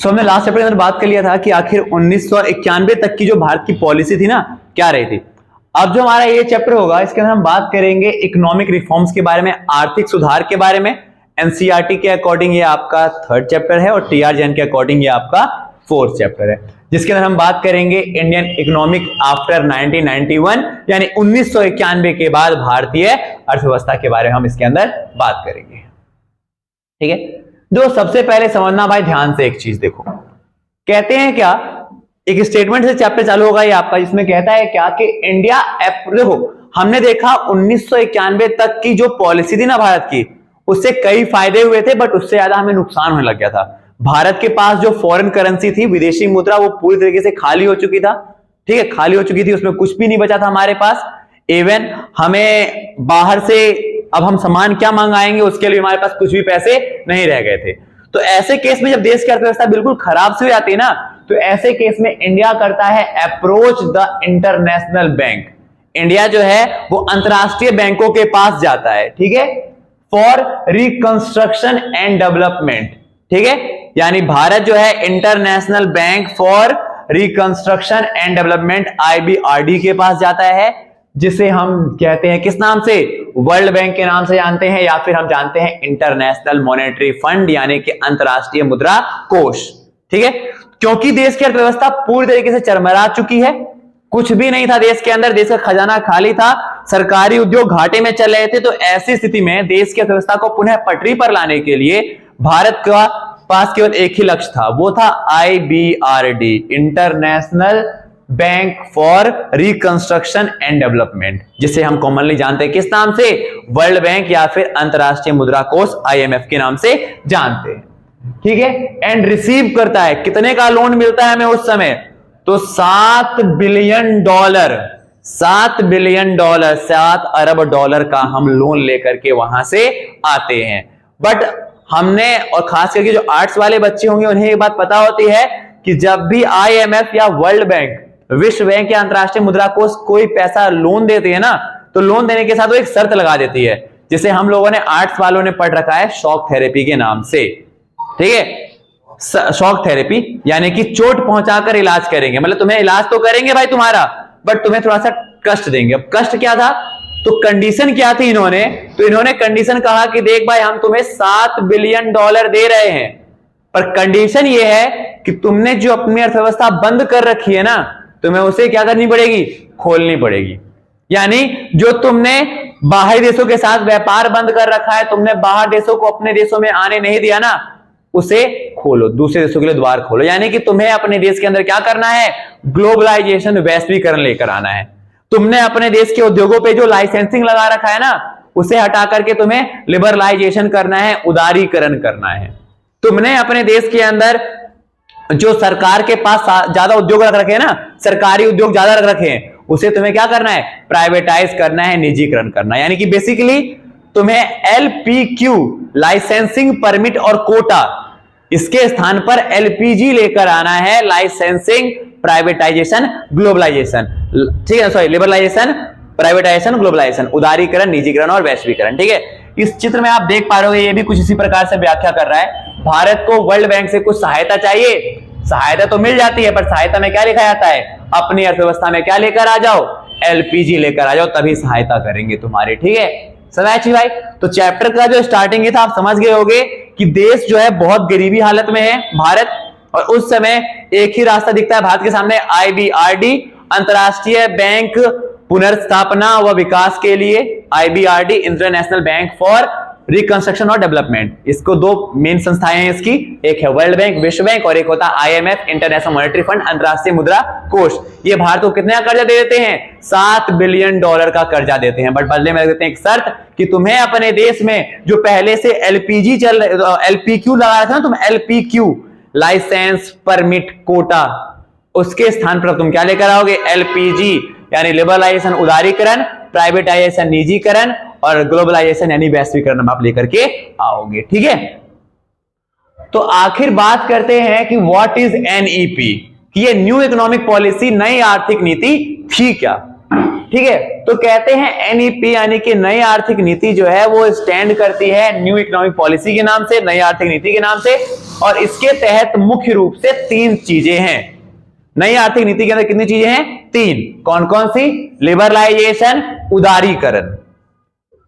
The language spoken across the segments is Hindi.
हमने लास्ट चैप्टर के अंदर बात कर लिया था कि आखिर 1991 तक की जो भारत की पॉलिसी थी ना, क्या रही थी। अब जो हमारा ये चैप्टर होगा, इसके अंदर हम बात करेंगे इकोनॉमिक रिफॉर्म्स के बारे में, आर्थिक सुधार के बारे में। एनसीईआरटी के अकॉर्डिंग ये आपका 3rd चैप्टर है और टीआर जैन के अकॉर्डिंग ये आपका 4th चैप्टर है, जिसके अंदर हम बात करेंगे इंडियन इकोनॉमिक आफ्टर 1991, यानी 1991 के बाद भारतीय अर्थव्यवस्था के बारे में हम इसके अंदर बात करेंगे। ठीक है, जो सबसे पहले समझना भाई ध्यान से एक चीज देखो, कहते हैं क्या, एक स्टेटमेंट से चैप्टर चालू होगा ये आपका, जिसमें कहता है क्या कि इंडिया देखो, हमने देखा 1991 तक की जो पॉलिसी थी ना भारत की, उससे कई फायदे हुए थे, बट उससे ज्यादा हमें नुकसान होने लग गया था। भारत के पास जो फॉरेन करेंसी थी, विदेशी मुद्रा, वो पूरी तरीके से खाली हो चुकी था। ठीक है, खाली हो चुकी थी, उसमें कुछ भी नहीं बचा था हमारे पास। इवन हमें बाहर से अब हम सामान क्या मंगाएंगे, उसके लिए हमारे पास कुछ भी पैसे नहीं रह गए थे। तो ऐसे केस में जब देश की अर्थव्यवस्था बिल्कुल खराब से हो जाती है ना, तो ऐसे केस में इंडिया करता है approach the international bank. India जो है वो अंतरराष्ट्रीय बैंकों के पास जाता है, ठीक है, फॉर रिकंस्ट्रक्शन एंड डेवलपमेंट। ठीक है, यानी भारत जो है international bank for reconstruction and development IBRD के पास जाता है, जिसे हम कहते हैं किस नाम से, वर्ल्ड बैंक के नाम से जानते हैं, या फिर हम जानते हैं इंटरनेशनल मॉनेटरी फंड, यानी कि अंतरराष्ट्रीय मुद्रा कोष। ठीक है, क्योंकि देश की अर्थव्यवस्था पूरी तरीके से चरमरा चुकी है, कुछ भी नहीं था देश के अंदर, देश का खजाना खाली था, सरकारी उद्योग घाटे में चल रहे थे। तो ऐसी स्थिति में देश की अर्थव्यवस्था को पुनः पटरी पर लाने के लिए भारत का पास केवल एक ही लक्ष्य था, वो था IBRD, international bank for reconstruction and development, जिसे हम कॉमनली जानते हैं किस नाम से, वर्ल्ड बैंक या फिर अंतरराष्ट्रीय मुद्रा कोष IMF के नाम से जानते हैं। ठीक है, एंड रिसीव करता है, कितने का लोन मिलता है हमें उस समय, तो $7 बिलियन, 7 अरब डॉलर का हम लोन लेकर के वहां से आते हैं। बट हमने, और खास करके जो आर्ट्स वाले बच्चे होंगे उन्हें ये बात पता होती है कि जब भी IMF या वर्ल्ड बैंक, विश्व बैंक या अंतरराष्ट्रीय मुद्रा कोष कोई पैसा लोन देते हैं ना, तो लोन देने के साथ वो एक शर्त लगा देती है, जिसे हम लोगों ने, आर्ट्स वालों ने पढ़ रखा है शॉक थेरेपी के नाम से। ठीक है, शॉक थेरेपी यानी कि चोट पहुंचाकर इलाज करेंगे, मतलब तुम्हें इलाज तो करेंगे भाई तुम्हारा, बट तुम्हें थोड़ा सा कष्ट देंगे। अब कष्ट क्या था, तो कंडीशन क्या थी इन्होंने, तो इन्होंने कंडीशन कहा कि देख भाई, हम तुम्हें $7 बिलियन दे रहे हैं, पर कंडीशन ये है कि तुमने जो अपनी अर्थव्यवस्था बंद कर रखी है ना, तुम्हें उसे क्या करनी पड़ेगी, खोलनी पड़ेगी। यानी जो तुमने बाहरी देशों के साथ व्यापार बंद कर रखा है, तुमने बाहर देशों को अपने देशों में आने नहीं दिया ना, उसे खोलो, दूसरे देशों के लिए द्वार खोलो। यानी कि तुम्हें अपने देश के अंदर क्या करना है, ग्लोबलाइजेशन, वैश्वीकरण लेकर आना है। तुमने अपने देश के उद्योगों पे जो लाइसेंसिंग लगा रखा है ना, उसे हटा करके तुम्हें लिबरलाइजेशन करना है, उदारीकरण करना है। तुमने अपने देश के अंदर जो सरकार के पास ज्यादा उद्योग रख रखे हैं ना, सरकारी उद्योग ज्यादा रख रखे हैं, उसे तुम्हें क्या करना है, प्राइवेटाइज करना है, निजीकरण करना है। यानी कि बेसिकली तुम्हें LPQ, लाइसेंसिंग परमिट और कोटा, इसके स्थान पर LPG लेकर आना है, लाइसेंसिंग, प्राइवेटाइजेशन, ग्लोबलाइजेशन। ठीक है, सॉरी, लिबरलाइजेशन, प्राइवेटाइजेशन, ग्लोबलाइजेशन, उदारीकरण, निजीकरण और वैश्वीकरण। ठीक है, इस चित्र में आप देख पा रहे हो, ये भी कुछ इसी प्रकार से व्याख्या कर रहा है। भारत को वर्ल्ड बैंक से कुछ सहायता चाहिए, सहायता तो मिल जाती है, पर सहायता में क्या लिखा जाता है, अपनी अर्थव्यवस्था में क्या लेकर आ जाओ, LPG लेकर आ जाओ, तभी सहायता करेंगे तुम्हारी। ठीक है, समझ भाई। तो चैप्टर का जो स्टार्टिंग था, आप समझ गए होंगे कि देश जो है बहुत गरीबी हालत में है भारत, और उस समय एक ही रास्ता दिखता है भारत के सामने, IBRD, अंतरराष्ट्रीय बैंक पुनर्स्थापना व विकास के लिए, IBRD, international bank for reconstruction और डेवलपमेंट। इसको दो मेन संस्थाएं हैं इसकी, एक है वर्ल्ड बैंक, विश्व बैंक, और एक होता है IMF, इंटरनेशनल मॉनेटरी फंड, अंतरराष्ट्रीय मुद्रा कोष। ये भारत को कितने का कर्जा दे देते हैं, $7 बिलियन का कर्जा देते हैं, बट बदले में देते हैं एक शर्त कि तुम्हें अपने देश में जो पहले से LPG चल LPQ लगा था ना, तुम LPQ, लाइसेंस, परमिट, कोटा, उसके स्थान पर तुम क्या लेकर आओगे, LPG, यानी लिबरलाइजेशन, उदारीकरण, प्राइवेटाइजेशन, निजीकरण, और ग्लोबलाइजेशन यानी वैश्वीकरण आप लेकर के आओगे। ठीक है, तो आखिर बात करते हैं कि व्हाट इज NEP, कि ये न्यू इकोनॉमिक पॉलिसी, नई आर्थिक नीति थी क्या। ठीक है। तो कहते हैं एनईपी यानी कि नई आर्थिक नीति जो है वो स्टैंड करती है न्यू इकोनॉमिक पॉलिसी के नाम से, नई आर्थिक नीति के नाम से, और इसके तहत मुख्य रूप से 3 चीजें हैं। नई आर्थिक नीति के अंदर कितनी चीजें हैं? 3। कौन कौन सी? लिबरलाइजेशन, उदारीकरण,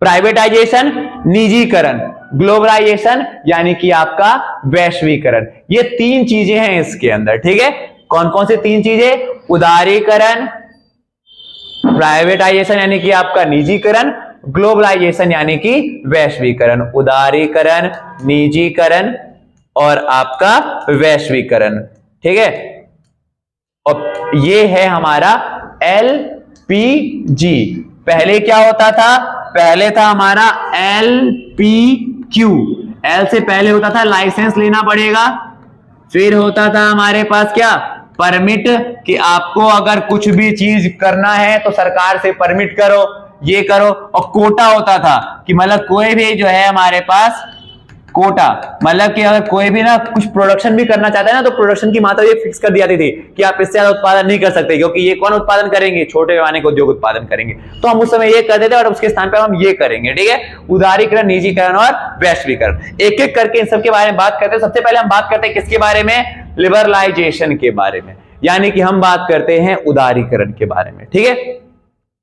प्राइवेटाइजेशन, निजीकरण, ग्लोबलाइजेशन यानी कि आपका वैश्वीकरण। ये 3 चीजें हैं इसके अंदर, ठीक है। कौन कौन सी 3 चीजें? उदारीकरण, प्राइवेटाइजेशन यानी कि आपका निजीकरण, ग्लोबलाइजेशन यानी कि वैश्वीकरण। उदारीकरण, निजीकरण और आपका वैश्वीकरण, ठीक है। और ये है हमारा एलपीजी। पहले क्या होता था? पहले था हमारा एलपीक्यू। एल से पहले होता था लाइसेंस लेना पड़ेगा, फिर होता था हमारे पास क्या? परमिट, कि आपको अगर कुछ भी चीज करना है तो सरकार से परमिट करो, ये करो। और कोटा होता था कि मतलब कोई भी जो है हमारे पास कोटा, मतलब कि अगर कोई भी ना कुछ प्रोडक्शन भी करना चाहता है ना तो प्रोडक्शन की मात्रा ये फिक्स कर दी जाती थी कि आप इससे ज्यादा उत्पादन नहीं कर सकते, क्योंकि ये कौन उत्पादन करेंगे? छोटे पैमाने के उद्योग उत्पादन करेंगे। तो हम उस समय ये कर देते और उसके स्थान पर हम ये करेंगे, ठीक है। उदारीकरण, निजीकरण और वैश्वीकरण, एक एक करके इन सबके बारे में बात करते हैं। सबसे पहले हम बात करते हैं किसके बारे में? लिबरलाइजेशन के बारे में, यानी कि हम बात करते हैं उदारीकरण के बारे में, ठीक है।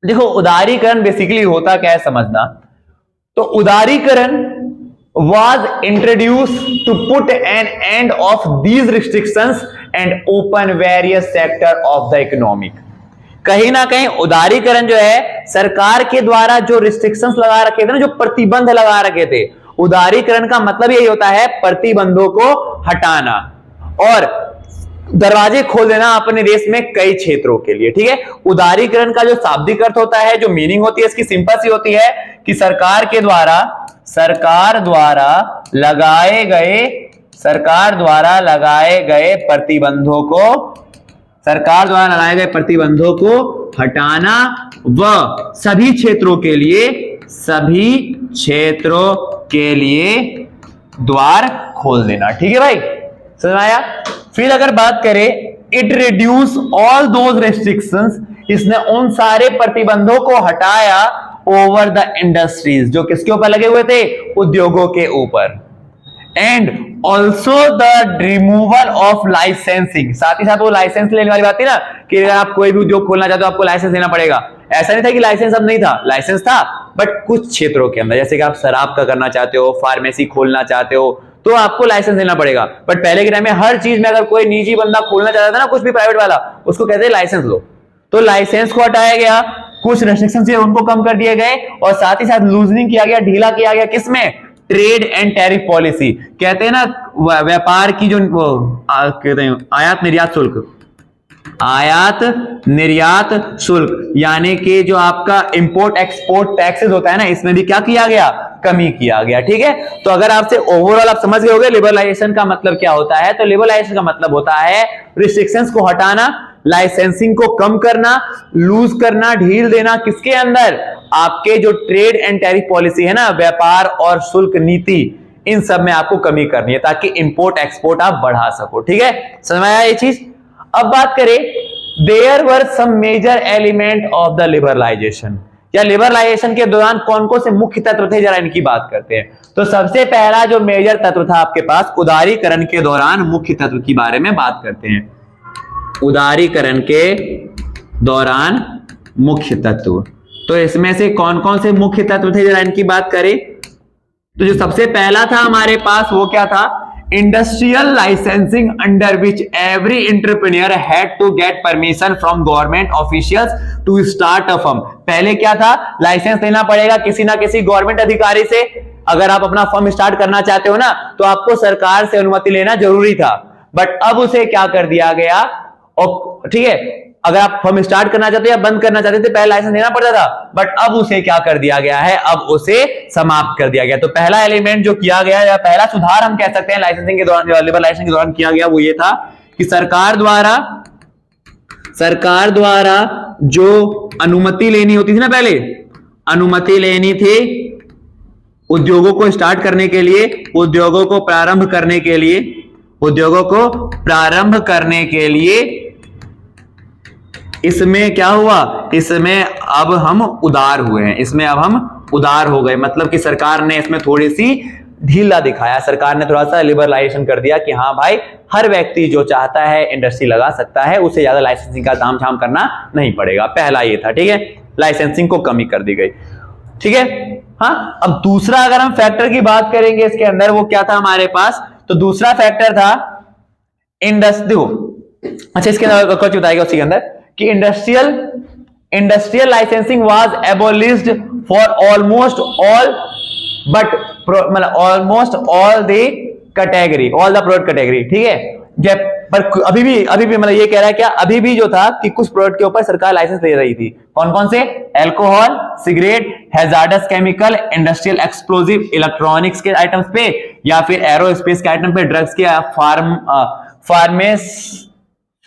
देखो उदारीकरण बेसिकली होता क्या है समझना। तो उदारीकरण was introduced to put an end of these restrictions and open various sector of the economic। कहीं ना कहीं उदारीकरण जो है सरकार के द्वारा जो रिस्ट्रिक्शंस लगा रखे थे ना, जो प्रतिबंध लगा रखे थे, उदारीकरण का मतलब यही होता है प्रतिबंधों को हटाना और दरवाजे खोल देना अपने देश में कई क्षेत्रों के लिए, ठीक है। उदारीकरण का जो शाब्दिक अर्थ होता है, जो मीनिंग होती है इसकी सिंपल सी होती है कि सरकार द्वारा लगाए गए प्रतिबंधों को हटाना व सभी क्षेत्रों के लिए द्वार खोल देना, ठीक है भाई, समझ आया। फिर अगर बात करें it reduce all those restrictions, इसने उन सारे प्रतिबंधों को हटाया ओवर द इंडस्ट्रीज, जो किसके ऊपर लगे हुए थे? उद्योगों के ऊपर। And also the removal of licensing, साथ ही साथ वो लाइसेंस लेने वाली बात थी ना कि अगर आप कोई भी उद्योग खोलना चाहते हो आपको लाइसेंस लेना पड़ेगा। ऐसा नहीं था कि लाइसेंस अब नहीं था, लाइसेंस था, बट कुछ क्षेत्रों के अंदर, जैसे कि आप शराब का करना चाहते हो, फार्मेसी खोलना चाहते हो, तो आपको लाइसेंस लेना पड़ेगा। बट पहले के टाइम में हर चीज में अगर कोई निजी बंदा खोलना चाहता था ना, कुछ भी प्राइवेट वाला, उसको कहते हैं लाइसेंस लो। तो लाइसेंस को हटाया गया, कुछ रेस्ट्रिक्शंस थे उनको कम कर दिए गए, और साथ ही साथ लूजनिंग किया गया, ढीला किया गया, किसमें? Trade and tariff policy. कहते हैं ना व्यापार की जो कहते हैं आयात निर्यात शुल्क, यानी कि जो आपका इंपोर्ट एक्सपोर्ट टैक्सेस होता है ना, इसमें भी क्या किया गया? कमी किया गया, ठीक है। तो अगर आपसे ओवरऑल आप समझ गए होंगे लिबरलाइजेशन का मतलब क्या होता है, तो लिबरलाइजेशन का मतलब होता है रिस्ट्रिक्शंस को हटाना, लाइसेंसिंग को कम करना, लूज करना, ढील देना, किसके अंदर? आपके जो ट्रेड एंड टैरिफ पॉलिसी है ना, व्यापार और शुल्क नीति, इन सब में आपको कमी करनी है ताकि इंपोर्ट एक्सपोर्ट आप बढ़ा सको, ठीक है। समझ आया ये चीज। अब बात करें there were some major element of the liberalization, या लिबरलाइजेशन के दौरान कौन कौन से मुख्य तत्व थे, जरा इनकी बात करते हैं। तो सबसे पहला जो मेजर तत्व था आपके पास उदारीकरण के दौरान, मुख्य तत्व की बारे में बात करते हैं। उदारीकरण के दौरान मुख्य तत्व, तो इसमें से कौन कौन से मुख्य तत्व थे, जरा इनकी बात करें। तो जो सबसे पहला था हमारे पास वो क्या था? Industrial licensing under which every entrepreneur had to get permission from government officials to start a firm. पहले क्या था? लाइसेंस लेना पड़ेगा किसी ना किसी गवर्नमेंट अधिकारी से। अगर आप अपना फर्म स्टार्ट करना चाहते हो ना, तो आपको सरकार से अनुमति लेना जरूरी था। बट अब उसे क्या कर दिया गया? और ठीक है, अगर आप फर्म स्टार्ट करना चाहते हो या बंद करना चाहते थे, पहले लाइसेंस लेना पड़ता था, बट अब उसे क्या कर दिया गया है? अब उसे समाप्त कर दिया गया। तो पहला एलिमेंट जो किया गया या पहला सुधार हम कह सकते हैं लाइसेंसिंग के दौरान, लिबरलाइजेशन के दौरान किया गया, वो ये था कि सरकार द्वारा जो अनुमति लेनी होती थी ना, पहले अनुमति लेनी थी उद्योगों को स्टार्ट करने के लिए, उद्योगों को प्रारंभ करने के लिए इसमें क्या हुआ, इसमें अब हम उदार हुए हैं, इसमें अब हम उदार हो गए, मतलब कि सरकार ने इसमें थोड़ी सी ढीला दिखाया, सरकार ने थोड़ा सा लिबरलाइजेशन कर दिया कि हाँ भाई हर व्यक्ति जो चाहता है इंडस्ट्री लगा सकता है, उसे ज्यादा लाइसेंसिंग का ताम झाम करना नहीं पड़ेगा। पहला ये था, ठीक है, लाइसेंसिंग को कमी कर दी गई, ठीक है। हाँ, अब दूसरा अगर हम फैक्टर की बात करेंगे इसके अंदर, वो क्या था हमारे पास, तो दूसरा फैक्टर था इंडस्ट्री। अच्छा, इसके अंदर कुछ बताएगा उसके अंदर कि industrial licensing was abolished for almost all but मतलब almost all the category, all the product category, ठीक है। जब पर अभी भी मतलब ये कह रहा है क्या, अभी भी जो था कि कुछ प्रोडक्ट के ऊपर सरकार लाइसेंस ले रही थी, कौन कौन से, alcohol, cigarette, hazards chemical, industrial explosive, electronics के आइटम्स पे, या फिर एरोस्पेस के आइटम पे, ड्रग्स के,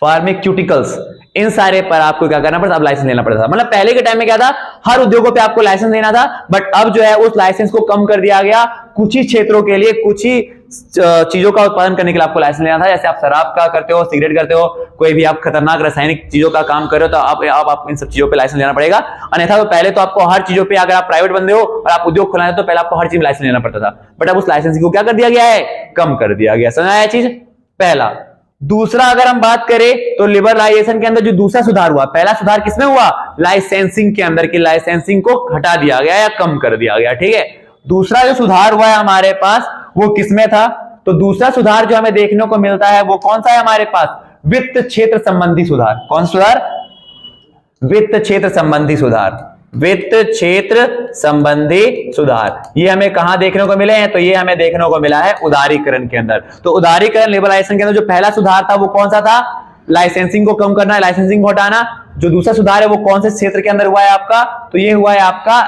फार्मास्यूटिकल्स, इन सारे पर आपको क्या करना पड़ता, अब लाइसेंस लेना पड़ता था। मतलब पहले के टाइम में क्या था, हर उद्योगों पे आपको लाइसेंस लेना था, बट अब जो है उस लाइसेंस को कम कर दिया गया, कुछ ही क्षेत्रों के लिए, कुछ ही चीजों का उत्पादन करने के लिए आपको लाइसेंस लेना था। जैसे आप शराब का करते हो, सिगरेट करते हो, कोई भी आप खतरनाक रासायनिक चीजों का काम कर रहे हो, तो आप इन सब चीजों पे लाइसेंस लेना पड़ेगा। अन्यथा तो पहले तो आपको हर चीजों पे, अगर आप प्राइवेट बंदे हो और आप उद्योग खोलना है तो पहले आपको हर चीज में लाइसेंस लेना पड़ता था, बट अब उस लाइसेंस को क्या कर दिया गया है, कम कर दिया गया। समझ आया चीज, पहला। दूसरा अगर हम बात करें तो लिबरलाइजेशन के अंदर जो दूसरा सुधार हुआ, पहला सुधार किसमें हुआ, लाइसेंसिंग के अंदर की लाइसेंसिंग को हटा दिया गया या कम कर दिया गया, ठीक है। दूसरा जो सुधार हुआ है हमारे पास वो किसमें था, तो दूसरा सुधार जो हमें देखने को मिलता है वो कौन सा है हमारे पास, वित्त क्षेत्र संबंधी सुधार। कौन सुधार, वित्त क्षेत्र संबंधी सुधार, वित्त क्षेत्र संबंधी सुधार। ये हमें कहां देखने को मिले हैं, तो ये हमें देखने को मिला है उदारीकरण के अंदर। तो उदारीकरण लिबरलाइजेशन के अंदर जो पहला सुधार था वो कौन सा था, लाइसेंसिंग को कम करना, लाइसेंसिंग को हटाना। जो दूसरा सुधार है वो कौन से क्षेत्र के अंदर हुआ है आपका, तो ये हुआ है आपका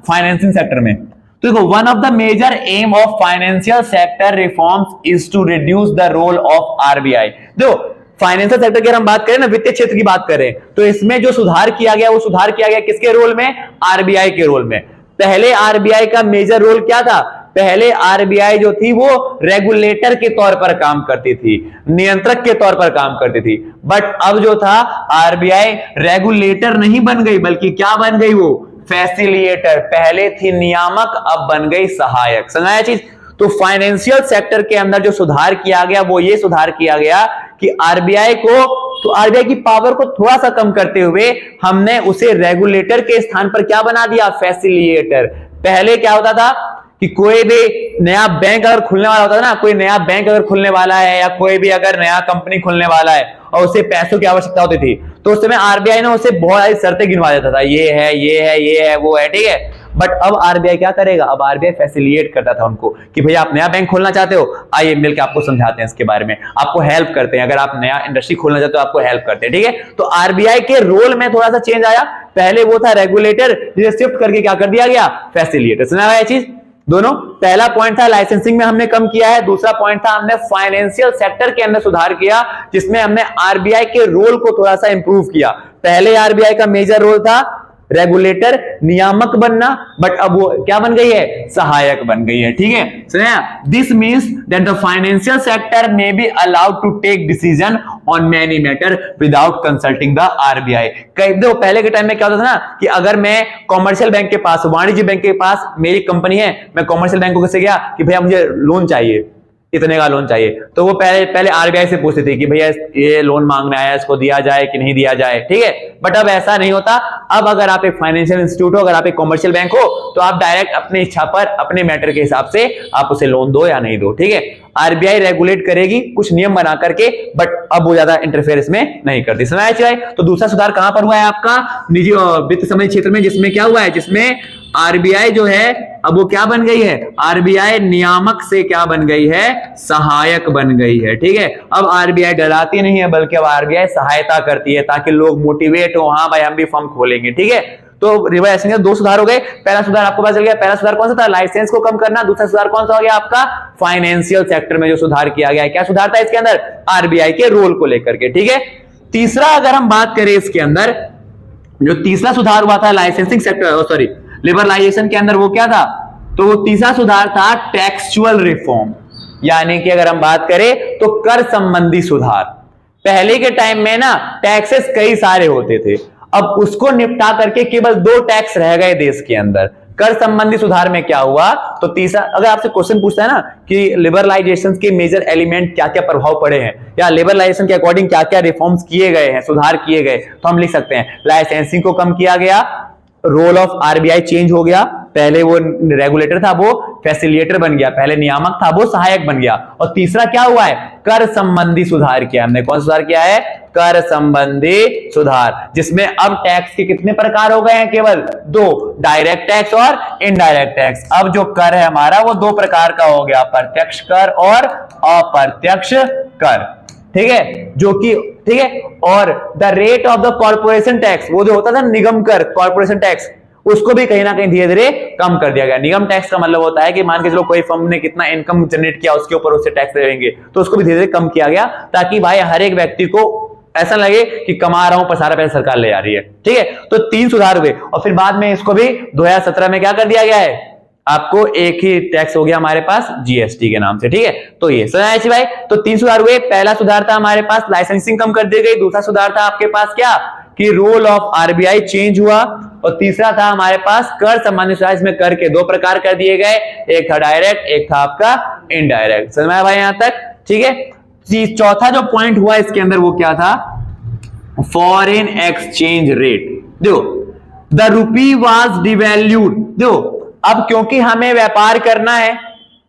फाइनेंसिंग सेक्टर में। तो देखो, one of the major aim of financial sector reforms is to reduce the role of RBI. देखो, फाइनेंशियल सेक्टर की हम बात करें ना, वित्तीय क्षेत्र की बात करें, तो इसमें जो सुधार किया गया वो सुधार किया गया किसके रोल में, आरबीआई के रोल में। पहले आरबीआई का मेजर रोल क्या था, पहले आरबीआई जो थी वो रेगुलेटर के तौर पर काम करती थी, नियंत्रक के तौर पर काम करती थी, बट अब जो था आरबीआई रेगुलेटर नहीं बन गई, बल्कि क्या बन गई, वो फैसिलिटेटर। पहले थी नियामक, अब बन गई सहायक। समझाया चीज। तो फाइनेंशियल सेक्टर के अंदर जो सुधार किया गया वो ये सुधार किया गया कि आरबीआई की पावर को थोड़ा सा कम करते हुए हमने उसे रेगुलेटर के स्थान पर क्या बना दिया, फैसिलिटेटर। पहले क्या होता था कि कोई भी नया बैंक अगर खुलने वाला होता था ना, कोई नया बैंक अगर खुलने वाला है या कोई भी अगर नया कंपनी खुलने वाला है और उसे पैसों की आवश्यकता होती थी, तो उस समय आरबीआई ने उसे बहुत सारी शर्तें गिनवा देता था, ये है ये है ये है वो है, ठीक है। बट अब आरबीआई क्या करेगा, अब आरबीआई फैसिलिटेट करता था उनको कि भैया आप नया बैंक खोलना चाहते हो, आइए मिलकर आपको समझाते हैं इसके बारे में, आपको हेल्प करते हैं, अगर आप नया इंडस्ट्री खोलना चाहते हो आपको हेल्प करते हैं, ठीक है। तो आरबीआई के रोल में थोड़ा सा चेंज आया, पहले वो था रेगुलेटर, जिसे शिफ्ट करके क्या कर दिया गया, फैसिलिटेटर। सुना है चीज दोनों। पहला पॉइंट था लाइसेंसिंग में हमने कम किया है, दूसरा पॉइंट था हमने फाइनेंशियल सेक्टर के अंदर सुधार किया, जिसमें हमने आरबीआई के रोल को थोड़ा सा इंप्रूव किया। पहले आरबीआई का मेजर रोल था रेगुलेटर, नियामक बनना, बट अब वो क्या बन गई है, सहायक बन गई है, ठीक है। सुनिए, this means that the financial sector may be allowed to take decision on many matter without consulting the RBI. देखो, पहले के टाइम में क्या होता था ना कि अगर मैं कॉमर्शियल बैंक के पास, वाणिज्य बैंक के पास मेरी कंपनी है, मैं कॉमर्शियल बैंक को कैसे गया कि भैया मुझे लोन चाहिए, इतने का लोन चाहिए, तो वो पहले आरबीआई से पूछते थे कि भैया ये लोन मांगना है, इसको दिया जाए कि नहीं दिया जाए, ठीक है। बट अब ऐसा नहीं होता। अब अगर आप एक फाइनेंशियल इंस्टीट्यूट हो, अगर आप एक कॉमर्शियल बैंक हो, तो आप डायरेक्ट अपनी इच्छा पर, अपने मैटर के हिसाब से आप उसे लोन दो या नहीं दो, ठीक है। आरबीआई रेगुलेट करेगी कुछ नियम बना करके, बट अब वो ज्यादा इंटरफेयर इसमें नहीं करती। समझ आए। तो दूसरा सुधार कहां पर हुआ है आपका, निजी वित्त संबंधी क्षेत्र में, जिसमें क्या हुआ है, जिसमें आरबीआई जो है अब वो क्या बन गई है, आरबीआई नियामक से क्या बन गई है, सहायक बन गई है, ठीक है। अब आरबीआई डराती नहीं है, बल्कि अब आरबीआई सहायता करती है ताकि लोग मोटिवेट हो, हाँ भाई हम भी फर्म खोलेंगे, ठीक है। तो रिवर्सिंग के दो सुधार हो गए। पहला सुधार आपको पता चल गया, पहला सुधार कौन सा था, लाइसेंस को कम करना। दूसरा सुधार कौन सा हो गया आपका, फाइनेंशियल सेक्टर में जो सुधार किया गया है। क्या सुधार था इसके अंदर, आरबीआई के रोल को लेकर के, ठीक है। तीसरा अगर हम बात करें इसके अंदर, जो तीसरा सुधार हुआ था लाइसेंसिंग सेक्टर, सॉरी लिबरलाइजेशन के अंदर, वो क्या था, तो वो तीसरा सुधार था टैक्सुअल रिफॉर्म, यानी कि अगर हम बात करें तो कर संबंधी सुधार। पहले के टाइम में ना टैक्सेस कई सारे होते थे, अब उसको निपटा करके केवल 2 टैक्स रह गए देश के अंदर। कर संबंधी सुधार में क्या हुआ, तो तीसरा, अगर आपसे क्वेश्चन पूछता है ना कि लिबरलाइजेशन के मेजर एलिमेंट क्या क्या प्रभाव पड़े हैं या लिबरलाइजेशन के अकॉर्डिंग क्या क्या रिफॉर्म्स किए गए हैं, सुधार किए गए, तो हम लिख सकते हैं लाइसेंसिंग को कम किया गया, रोल ऑफ आरबीआई चेंज हो गया, पहले वो रेगुलेटर था वो फैसिलिटेटर बन गया, पहले नियामक था वो सहायक बन गया, और तीसरा क्या हुआ है, कर संबंधी सुधार किया हमने। कौन सुधार किया है, कर संबंधी सुधार, जिसमें अब टैक्स के कितने प्रकार हो गए हैं, केवल 2, डायरेक्ट टैक्स और इनडायरेक्ट टैक्स। अब जो कर है हमारा वो 2 प्रकार का हो गया, प्रत्यक्ष कर और अप्रत्यक्ष कर, ठीक है, जो कि ठीक है। और the rate of the corporation tax, वो जो होता था निगम कर, कॉर्पोरेशन टैक्स, उसको भी कहीं ना कहीं धीरे धीरे कम कर दिया गया। निगम टैक्स का मतलब होता है कि मान के चलो कोई फर्म ने कितना इनकम जनरेट किया उसके ऊपर उससे टैक्स देंगे, तो उसको भी धीरे धीरे कम किया गया, ताकि भाई हर एक व्यक्ति को ऐसा लगे कि कमा रहा हूं पर सारा पैसा सरकार ले आ रही है, ठीक है। तो 3 सुधार हुए, और फिर बाद में इसको भी 2017 में क्या कर दिया गया है, आपको एक ही टैक्स हो गया हमारे पास जीएसटी के नाम से, ठीक है। तो ये समझ आए भाई, तो 3 सुधार हुए। पहला सुधार था हमारे पास लाइसेंसिंग कम कर दी गई, दूसरा सुधार था आपके पास क्या कि रोल ऑफ आरबीआई चेंज हुआ, और तीसरा था हमारे पास कर संबंधी सुधार, इसमें कर के 2 प्रकार कर दिए गए, एक था डायरेक्ट, एक था आपका इनडायरेक्ट। समझ में आया भाई यहां तक, ठीक है। चौथा जो पॉइंट हुआ इसके अंदर वो क्या था, फॉरेन एक्सचेंज रेट। देखो द रूपी वाज डिवैल्यूड, देखो अब क्योंकि हमें व्यापार करना है,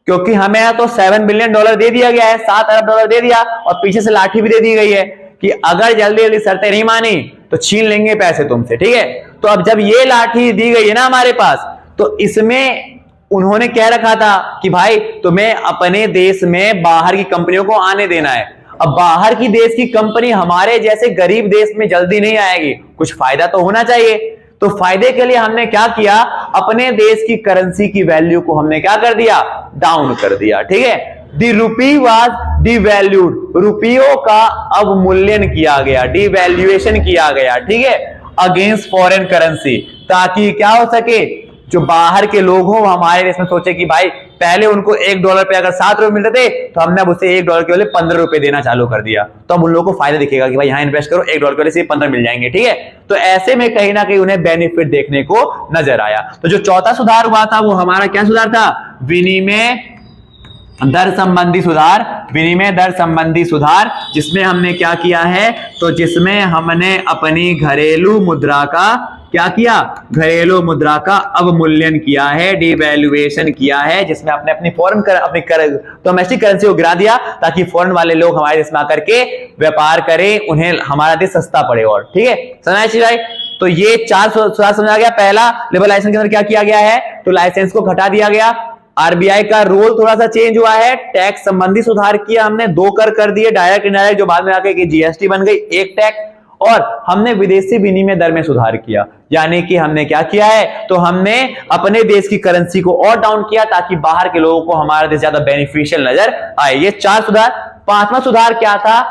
क्योंकि हमें तो $7 बिलियन दे दिया गया है, $7 अरब दे दिया, और पीछे से लाठी भी दे दी गई है कि अगर जल्दी जल्दी शर्तें नहीं मानी तो छीन लेंगे पैसे तुमसे, ठीक है। तो अब जब ये लाठी दी गई है ना हमारे पास, तो इसमें उन्होंने कह रखा था कि भाई तुम्हें अपने देश में बाहर की कंपनियों को आने देना है। अब बाहर की देश की कंपनी हमारे जैसे गरीब देश में जल्दी नहीं आएगी, कुछ फायदा तो होना चाहिए। तो फायदे के लिए हमने क्या किया, अपने देश की करेंसी की वैल्यू को हमने क्या कर दिया, डाउन कर दिया, ठीक है। द रूपी वाज डिवैल्यूड, रुपयों का अवमूल्यन किया गया, डिवैल्यूएशन किया गया, ठीक है, अगेंस्ट फॉरेन करेंसी, ताकि क्या हो सके, जो बाहर के लोग हो हमारे देश में सोचे कि भाई पहले उनको $1 पे अगर ₹7 मिलते थे, तो हमने अब उसे $1 के बदले ₹15 देना चालू कर दिया, तो अब उन लोगों को फायदा दिखेगा कि भाई यहां इन्वेस्ट करो, $1 के बदले सिर्फ 15 मिल जाएंगे, ठीक है। तो ऐसे में कहीं ना कहीं उन्हें बेनिफिट देखने को नजर आया। तो जो चौथा सुधार हुआ था वो हमारा क्या सुधार था, विनिमय दर संबंधी सुधार, विनिमय दर संबंधी सुधार, जिसमें हमने क्या किया है, तो जिसमें हमने अपनी घरेलू मुद्रा का क्या किया, घरेलू मुद्रा का अवमूल्यन किया है, डिवैल्यूएशन किया है, जिसमें अपने अपनी फॉरेन डोमेस्टिक करेंसी को गिरा दिया, ताकि फॉरेन वाले लोग हमारे देश में आकर के व्यापार करें, उन्हें हमारा देश सस्ता पड़े, और ठीक है, समझ भाई। तो ये 4 सुधार समझा गया। पहला, लिबरलाइजेशन के अंदर क्या किया गया है, तो लाइसेंस को घटा दिया गया, आरबीआई का रोल थोड़ा सा चेंज हुआ है, टैक्स संबंधी सुधार किया हमने, 2 कर दिए, डायरेक्ट इनडायरेक्ट, जो बाद में आके जीएसटी बन गई, 1 टैक्स, और हमने विदेशी विनिमय दर में सुधार किया, यानी कि हमने क्या किया है, तो हमने अपने देश की करेंसी को और डाउन किया, ताकि बाहर के लोगों को हमारा देश ज्यादा बेनिफिशियल नजर आए। ये 4 सुधार। 5वां सुधार क्या था,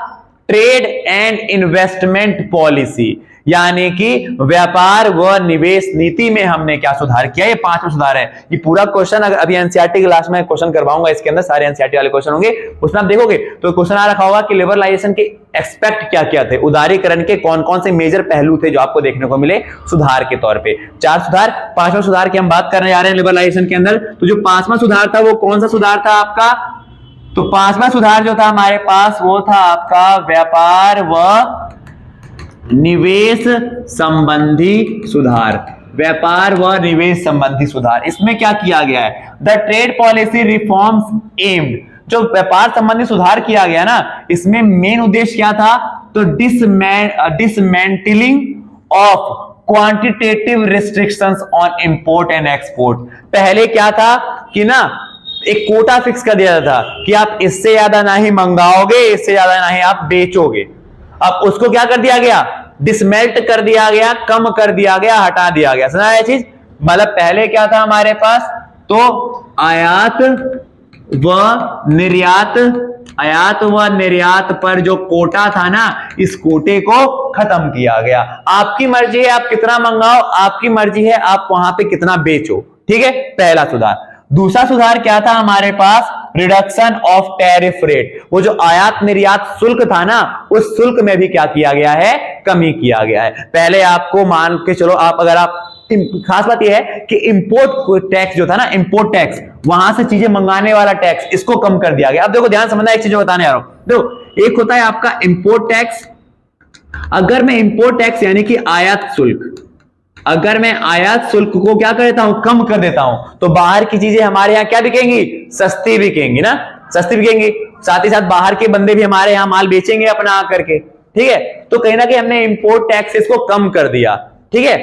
ट्रेड एंड इन्वेस्टमेंट पॉलिसी, यानी कि व्यापार व निवेश नीति में हमने क्या सुधार किया, ये 5वां सुधार है। ये पूरा क्वेश्चन अगर अभी एनसीईआरटी क्लास में क्वेश्चन करवाऊंगा, इसके अंदर सारे एनसीईआरटी वाले क्वेश्चन होंगे, उसमें आप देखोगे तो क्वेश्चन आ रखा होगा कि लिबरलाइजेशन के एक्सपेक्ट क्या क्या थे, उदारीकरण के कौन कौन से मेजर पहलू थे जो आपको देखने को मिले सुधार के तौर पे। 4 सुधार। 5वां सुधार की हम बात करने जा रहे हैं लिबरलाइजेशन के अंदर। तो जो 5वां सुधार था वो कौन सा सुधार था आपका, तो 5वां सुधार जो था हमारे पास वो था आपका व्यापार व निवेश संबंधी सुधार, व्यापार व निवेश संबंधी सुधार। इसमें क्या किया गया है, the trade policy reforms aimed, जो व्यापार संबंधी सुधार किया गया ना, इसमें मेन उद्देश्य क्या था, तो dismantling of quantitative restrictions on import and export. पहले क्या था कि ना एक कोटा फिक्स कर दिया था कि आप इससे ज्यादा ना ही मंगाओगे, इससे ज्यादा ना ही आप बेचोगे। अब उसको क्या कर दिया गया, डिसमेल्ट कर दिया गया, कम कर दिया गया, हटा दिया गया। सुना है चीज, मतलब पहले क्या था हमारे पास, तो आयात व निर्यात पर जो कोटा था ना, इस कोटे को खत्म किया गया। आपकी मर्जी है आप कितना मंगाओ, आपकी मर्जी है आप वहां पे कितना बेचो, ठीक है, पहला सुधार। दूसरा सुधार क्या था हमारे पास, रिडक्शन ऑफ टैरिफ रेट। वो जो आयात निर्यात शुल्क था ना, उस शुल्क में भी क्या किया गया है, कमी किया गया है। पहले आपको मान के चलो, आप अगर आप, खास बात यह है कि इंपोर्ट टैक्स जो था ना, इंपोर्ट टैक्स, वहां से चीजें मंगाने वाला टैक्स, इसको कम कर दिया गया। अब देखो ध्यान समझना, एक चीज बताने आ रहा हूं। देखो, एक होता है आपका इंपोर्ट टैक्स। अगर मैं इंपोर्ट टैक्स यानी कि आयात शुल्क, अगर मैं आयात शुल्क को क्या कर देता हूं, कम कर देता हूं, तो बाहर की चीजें हमारे यहां क्या बिकेंगी, सस्ती बिकेंगी ना, सस्ती बिकेंगी। साथ ही साथ बाहर के बंदे भी हमारे यहां माल बेचेंगे अपना आकर के, ठीक है। तो कहीं ना कहीं हमने इंपोर्ट टैक्स इसको कम कर दिया, ठीक है,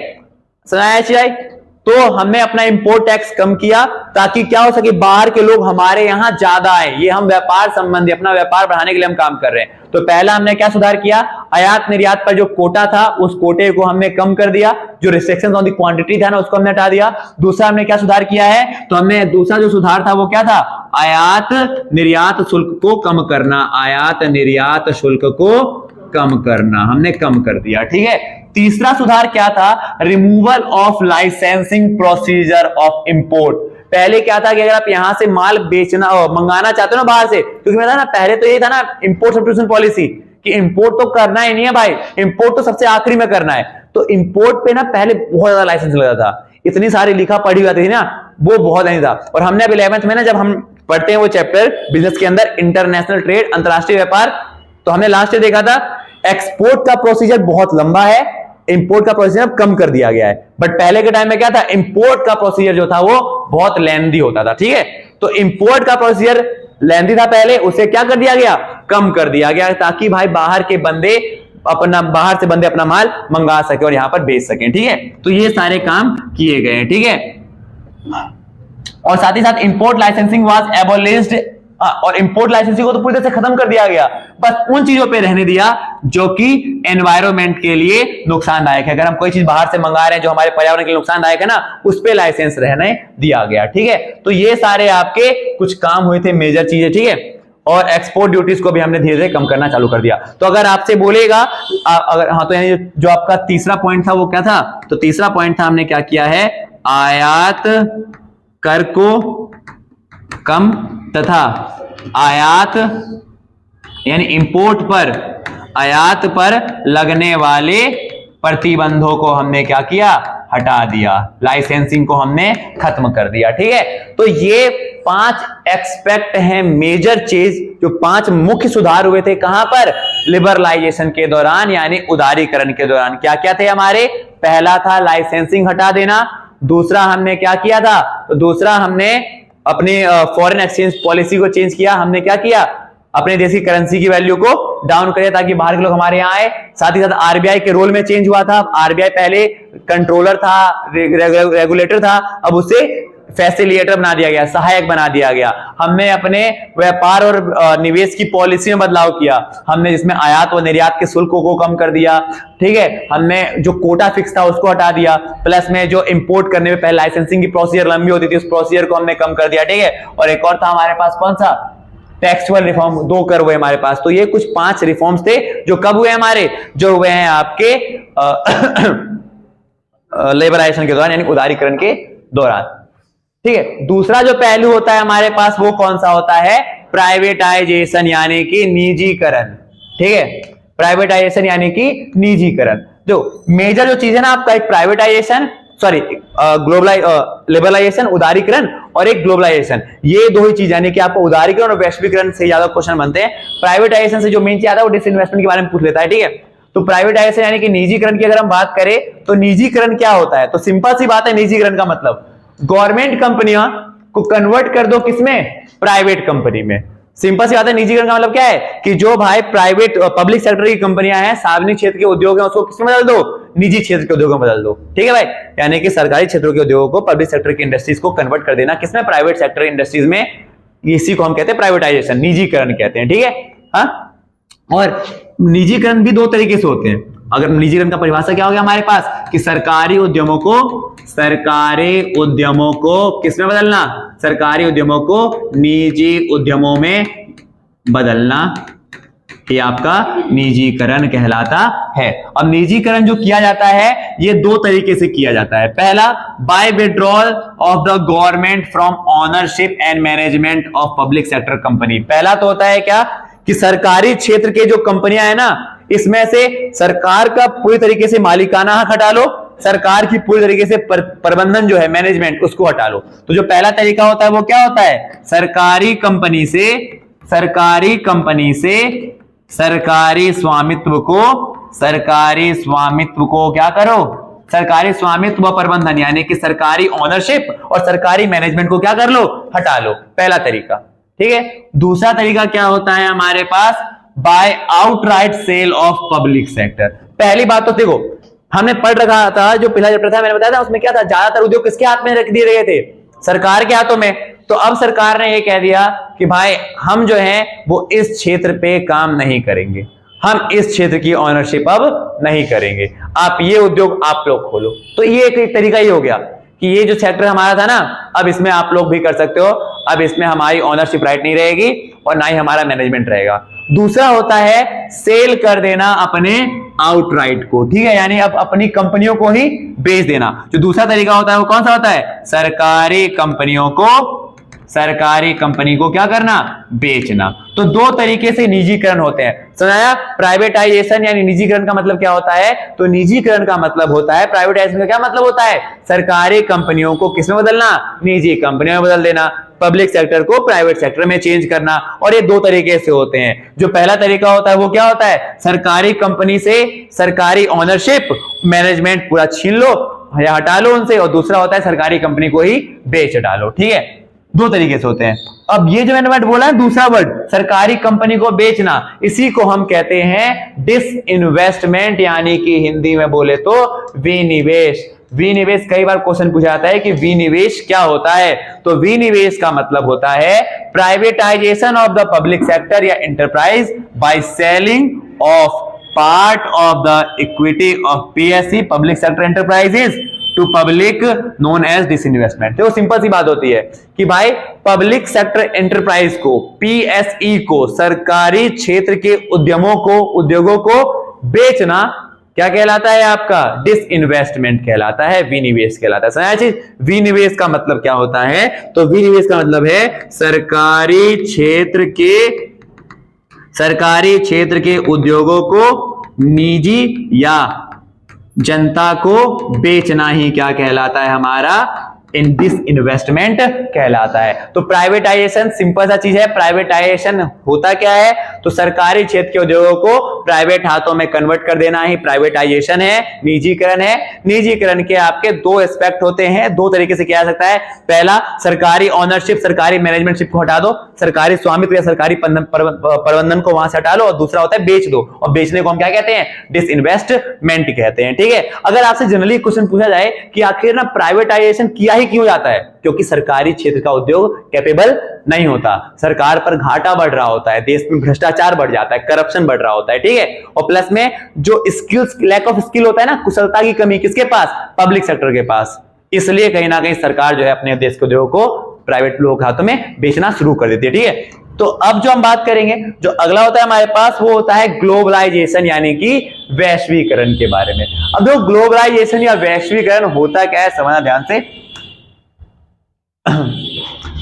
सुनाया चाहिए। तो हमने अपना इंपोर्ट टैक्स कम किया ताकि क्या हो सके, बाहर के लोग हमारे यहां ज्यादा आए। ये हम व्यापार संबंधी अपना व्यापार बढ़ाने के लिए हम काम कर रहे हैं। तो पहला हमने क्या सुधार किया, आयात निर्यात पर जो कोटा था उस कोटे को हमने कम कर दिया, जो रिस्ट्रिक्शंस ऑन द क्वांटिटी था ना उसको हमने हटा दिया। दूसरा हमने क्या सुधार किया है, तो हमने दूसरा जो सुधार था वो क्या था, आयात निर्यात शुल्क को कम करना, आयात निर्यात शुल्क को कम करना, हमने कम कर दिया, ठीक है। तीसरा सुधार क्या था, removal of licensing procedure of import. पहले क्या था कि अगर आप यहां से माल बेचना मंगाना चाहते हो ना बाहर से, क्योंकि मैं था ना पहले तो ये था ना इंपोर्ट सब्स्टिट्यूशन पॉलिसी कि इंपोर्ट तो करना ही नहीं है भाई, इंपोर्ट तो सबसे आखिरी में करना है। तो इंपोर्ट पे ना पहले बहुत ज्यादा लाइसेंस लगा था, इतनी सारी लिखा पढ़ी जाती थी ना, वो बहुत नहीं था। और हमने अब 11th में ना, जब हम पढ़ते हैं वो चैप्टर बिजनेस के अंदर, इंटरनेशनल ट्रेड, अंतरराष्ट्रीय व्यापार, तो हमने लास्ट ईयर देखा था एक्सपोर्ट का प्रोसीजर बहुत लंबा है, इंपोर्ट का प्रोसीजर कम कर दिया गया है। बट पहले के टाइम में क्या था, इंपोर्ट का प्रोसीजर जो था वो बहुत लेंथी होता था, ठीक है। तो इंपोर्ट का प्रोसीजर लेंथी था पहले, उसे क्या कर दिया गया, कम कर दिया गया, ताकि भाई बाहर के बंदे बाहर से बंदे अपना माल मंगा सके और यहां पर बेच सके, ठीक है। तो ये सारे काम किए गए, ठीक है। और साथ ही साथ इंपोर्ट लाइसेंसिंग वाज एबोलिश्ड, और इंपोर्ट लाइसेंसिंग को तो पूरी तरह से खत्म कर दिया गया, बस उन चीजों पे रहने दिया जो कि एनवायरनमेंट के लिए नुकसानदायक है। अगर हम कोई चीज बाहर से मंगा रहे हैं जो हमारे पर्यावरण के लिए नुकसानदायक है ना, उस पे लाइसेंस रहने दिया गया, ठीक है। तो ये सारे आपके कुछ काम हुए थे, मेजर चीजें, ठीक है। और एक्सपोर्ट ड्यूटीज को भी हमने धीरे धीरे कम करना चालू कर दिया। तो अगर आपसे बोलेगा अगर, हाँ, तो यानी जो आपका तीसरा पॉइंट था वो क्या था, तो तीसरा पॉइंट था हमने क्या किया है, आयात कर को कम तथा आयात यानी इंपोर्ट पर, आयात पर लगने वाले प्रतिबंधों को हमने क्या किया, हटा दिया, लाइसेंसिंग को हमने खत्म कर दिया, ठीक है। तो ये 5 एक्सपेक्ट हैं, मेजर चीज, जो 5 मुख्य सुधार हुए थे कहां पर, लिबरलाइजेशन के दौरान, यानी उदारीकरण के दौरान। क्या क्या थे हमारे, पहला था लाइसेंसिंग हटा देना, दूसरा हमने क्या किया था, तो दूसरा हमने अपने फॉरेन एक्सचेंज पॉलिसी को चेंज किया। हमने क्या किया, अपने देश की करेंसी की वैल्यू को डाउन करें ताकि बाहर के लोग हमारे यहाँ आए। साथ ही साथ आरबीआई के रोल में चेंज हुआ था। आरबीआई पहले कंट्रोलर था, रेगुलेटर था, अब उसे फैसिलिटेटर बना दिया गया, सहायक बना दिया गया। हमने अपने व्यापार और निवेश की पॉलिसी में बदलाव किया, हमने जिसमें आयात और निर्यात के शुल्कों को कम कर दिया, ठीक है। हमने जो कोटा फिक्स था उसको हटा दिया, प्लस में जो इंपोर्ट करने में पहले लाइसेंसिंग की प्रोसीजर लंबी होती थी उस प्रोसीजर को हमने कम कर दिया, ठीक है। और एक और था हमारे पास, कौन सा, टेक्सचुअल रिफॉर्म, 2 कर हुए हमारे पास। तो ये कुछ 5 रिफॉर्म्स थे जो कब हुए हमारे, जो हुए हैं आपके लिबरलाइजेशन के दौरान, यानी उदारीकरण के दौरान, ठीक है। दूसरा जो पहलू होता है हमारे पास वो कौन सा होता है, प्राइवेटाइजेशन यानी कि निजीकरण, ठीक है। प्राइवेटाइजेशन यानी कि निजीकरण। जो मेजर जो चीज है ना आपका, एक प्राइवेटाइजेशन, सॉरी लिबरलाइजेशन, उदारीकरण, और एक ग्लोबलाइजेशन, ये 2 ही चीज, यानी कि आपको उदारीकरण और वैश्वीकरण से ज्यादा क्वेश्चन बनते हैं। प्राइवेटाइजेशन से जो मेन चीज आता है वो डिसइन्वेस्टमेंट के बारे में पूछ लेता है, ठीक है। तो प्राइवेटाइजेशन यानी कि निजीकरण की अगर हम बात करें तो निजीकरण क्या होता है, तो सिंपल सी बात है, निजीकरण का मतलब गवर्नमेंट कंपनियां को कन्वर्ट कर दो किसमें, प्राइवेट कंपनी में। सिंपल सी बात है, निजीकरण का मतलब क्या है कि जो भाई प्राइवेट पब्लिक सेक्टर की कंपनियां हैं, सार्वजनिक क्षेत्र के उद्योग हैं, उसको किसमें बदल दो, निजी क्षेत्र के उद्योगों में बदल दो, ठीक है भाई। यानी कि सरकारी क्षेत्रों के उद्योगों को पब्लिक सेक्टर की इंडस्ट्रीज को कन्वर्ट कर देना, किसमें, प्राइवेट सेक्टर इंडस्ट्रीज में। इसी को हम कहते हैं प्राइवेटाइजेशन, निजीकरण कहते हैं, ठीक है। हाँ, और निजीकरण भी 2 तरीके से होते हैं। अगर निजीकरण का परिभाषा क्या हो गया हमारे पास, कि सरकारी उद्यमों को किसमें बदलना, सरकारी उद्यमों को निजी उद्यमों में बदलना, ये आपका निजीकरण कहलाता है। अब निजीकरण जो किया जाता है ये दो तरीके से किया जाता है। पहला, by withdrawal of the government from ownership and management of public sector company. पहला तो होता है क्या कि सरकारी क्षेत्र के जो कंपनियां है ना, इसमें से सरकार का पूरी तरीके से मालिकाना हक हटा लो, सरकार की पूरी तरीके से प्रबंधन जो है, मैनेजमेंट, उसको हटा लो। तो जो पहला तरीका होता है वो क्या होता है, सरकारी कंपनी से सरकारी स्वामित्व को क्या करो, सरकारी स्वामित्व व प्रबंधन, यानी कि सरकारी ओनरशिप और सरकारी मैनेजमेंट को क्या कर लो, हटा लो। पहला तरीका, ठीक है। दूसरा तरीका क्या होता है हमारे पास, by outright sale of public sector. पहली बात तो देखो, हमने पढ़ रखा था, जो पहला चैप्टर था मैंने बताया था, उसमें क्या था, ज्यादातर उद्योग किसके हाथ में रख दिए गए थे, सरकार के हाथों में। तो अब सरकार ने ये कह दिया कि भाई हम जो है वो इस क्षेत्र पे काम नहीं करेंगे, हम इस क्षेत्र की ओनरशिप अब नहीं करेंगे, आप ये उद्योग आप लोग खोलो। तो ये एक तरीका ये हो गया कि ये जो सेक्टर हमारा था ना, अब इसमें आप लोग भी कर सकते हो, अब इसमें हमारी ओनरशिप राइट नहीं रहेगी और ना ही हमारा मैनेजमेंट रहेगा। दूसरा होता है सेल कर देना अपने आउटराइट को, ठीक है, यानी अब अपनी कंपनियों को ही बेच देना। जो दूसरा तरीका होता है वो कौन सा होता है, सरकारी कंपनी को क्या करना, बेचना। तो दो तरीके से निजीकरण होते हैं, समझाया। प्राइवेटाइजेशन यानी निजीकरण का मतलब क्या होता है, तो निजीकरण का मतलब होता है, प्राइवेटाइजेशन का क्या मतलब होता है, सरकारी कंपनियों को किसमें बदलना, निजी कंपनियों में बदल देना, पब्लिक सेक्टर को प्राइवेट सेक्टर में चेंज करना। और ये दो तरीके से होते हैं। जो पहला तरीका होता है वो क्या होता है, सरकारी कंपनी से सरकारी ओनरशिप मैनेजमेंट पूरा छीन लो या हटा लो उनसे, और दूसरा होता है सरकारी कंपनी को ही बेच डालो, ठीक है। दो तरीके से होते हैं। अब ये जो मैंने वर्ड बोला है, दूसरा वर्ड, सरकारी कंपनी को बेचना, इसी को हम कहते हैं डिसइन्वेस्टमेंट, यानी कि हिंदी में बोले तो विनिवेश। विनिवेश कई बार क्वेश्चन पूछा जाता है कि विनिवेश क्या होता है, तो विनिवेश का मतलब होता है privatization of the public sector या enterprise by selling of part of the equity of PSC public sector enterprises to public known as disinvestment. देखो सिंपल सी बात होती है कि भाई पब्लिक सेक्टर एंटरप्राइज को, पीएसई को, सरकारी क्षेत्र के उद्योगों को बेचना क्या कहलाता है, आपका डिसइन्वेस्टमेंट कहलाता है, विनिवेश कहलाता है। समझा चीज। विनिवेश का मतलब क्या होता है, तो विनिवेश का मतलब है सरकारी क्षेत्र के उद्योगों को निजी या जनता को बेचना ही क्या कहलाता है, हमारा डिसइन्वेस्टमेंट कहलाता है। तो प्राइवेटाइजेशन सिंपल सा चीज है। प्राइवेटाइजेशन होता क्या है, तो सरकारी क्षेत्र के उद्योगों को प्राइवेट हाथों में कन्वर्ट कर देना ही प्राइवेटाइजेशन है, निजीकरण है। निजीकरण के आपके दो एस्पेक्ट होते हैं, दो तरीके से किया जा सकता है। पहला, सरकारी ओनरशिप, सरकारी मैनेजमेंटशिप को हटा दो, सरकारी स्वामित्व या सरकारी प्रबंधन को वहां से हटा लो, और दूसरा होता है बेच दो, और बेचने को हम क्या कहते हैं, डिसइन्वेस्टमेंट कहते हैं, ठीक है। अगर आपसे जनरली क्वेश्चन पूछा जाए कि आखिर ना प्राइवेटाइजेशन किया ही क्यों जाता है, क्योंकि सरकारी क्षेत्र का उद्योग कैपेबल नहीं होता, सरकार पर घाटा बढ़ रहा होता है, देश में भ्रष्टाचार बढ़ जाता है, करप्शन बढ़ रहा होता है, ठीक है। और प्लस में जो स्किल्स, लैक ऑफ स्किल होता है ना, कुशलता की कमी किसके पास, पब्लिक सेक्टर के पास। इसलिए कहीं ना कहीं सरकार जो है अपने देश के उद्योग को प्राइवेट लोगों के हाथों में बेचना शुरू कर देती है, ठीक है। तो अब जो हम बात करेंगे, जो अगला होता है हमारे पास, वो होता है ग्लोबलाइजेशन, यानी कि वैश्वीकरण के बारे में। अब जो ग्लोबलाइजेशन या वैश्वीकरण होता क्या है, समझना ध्यान से।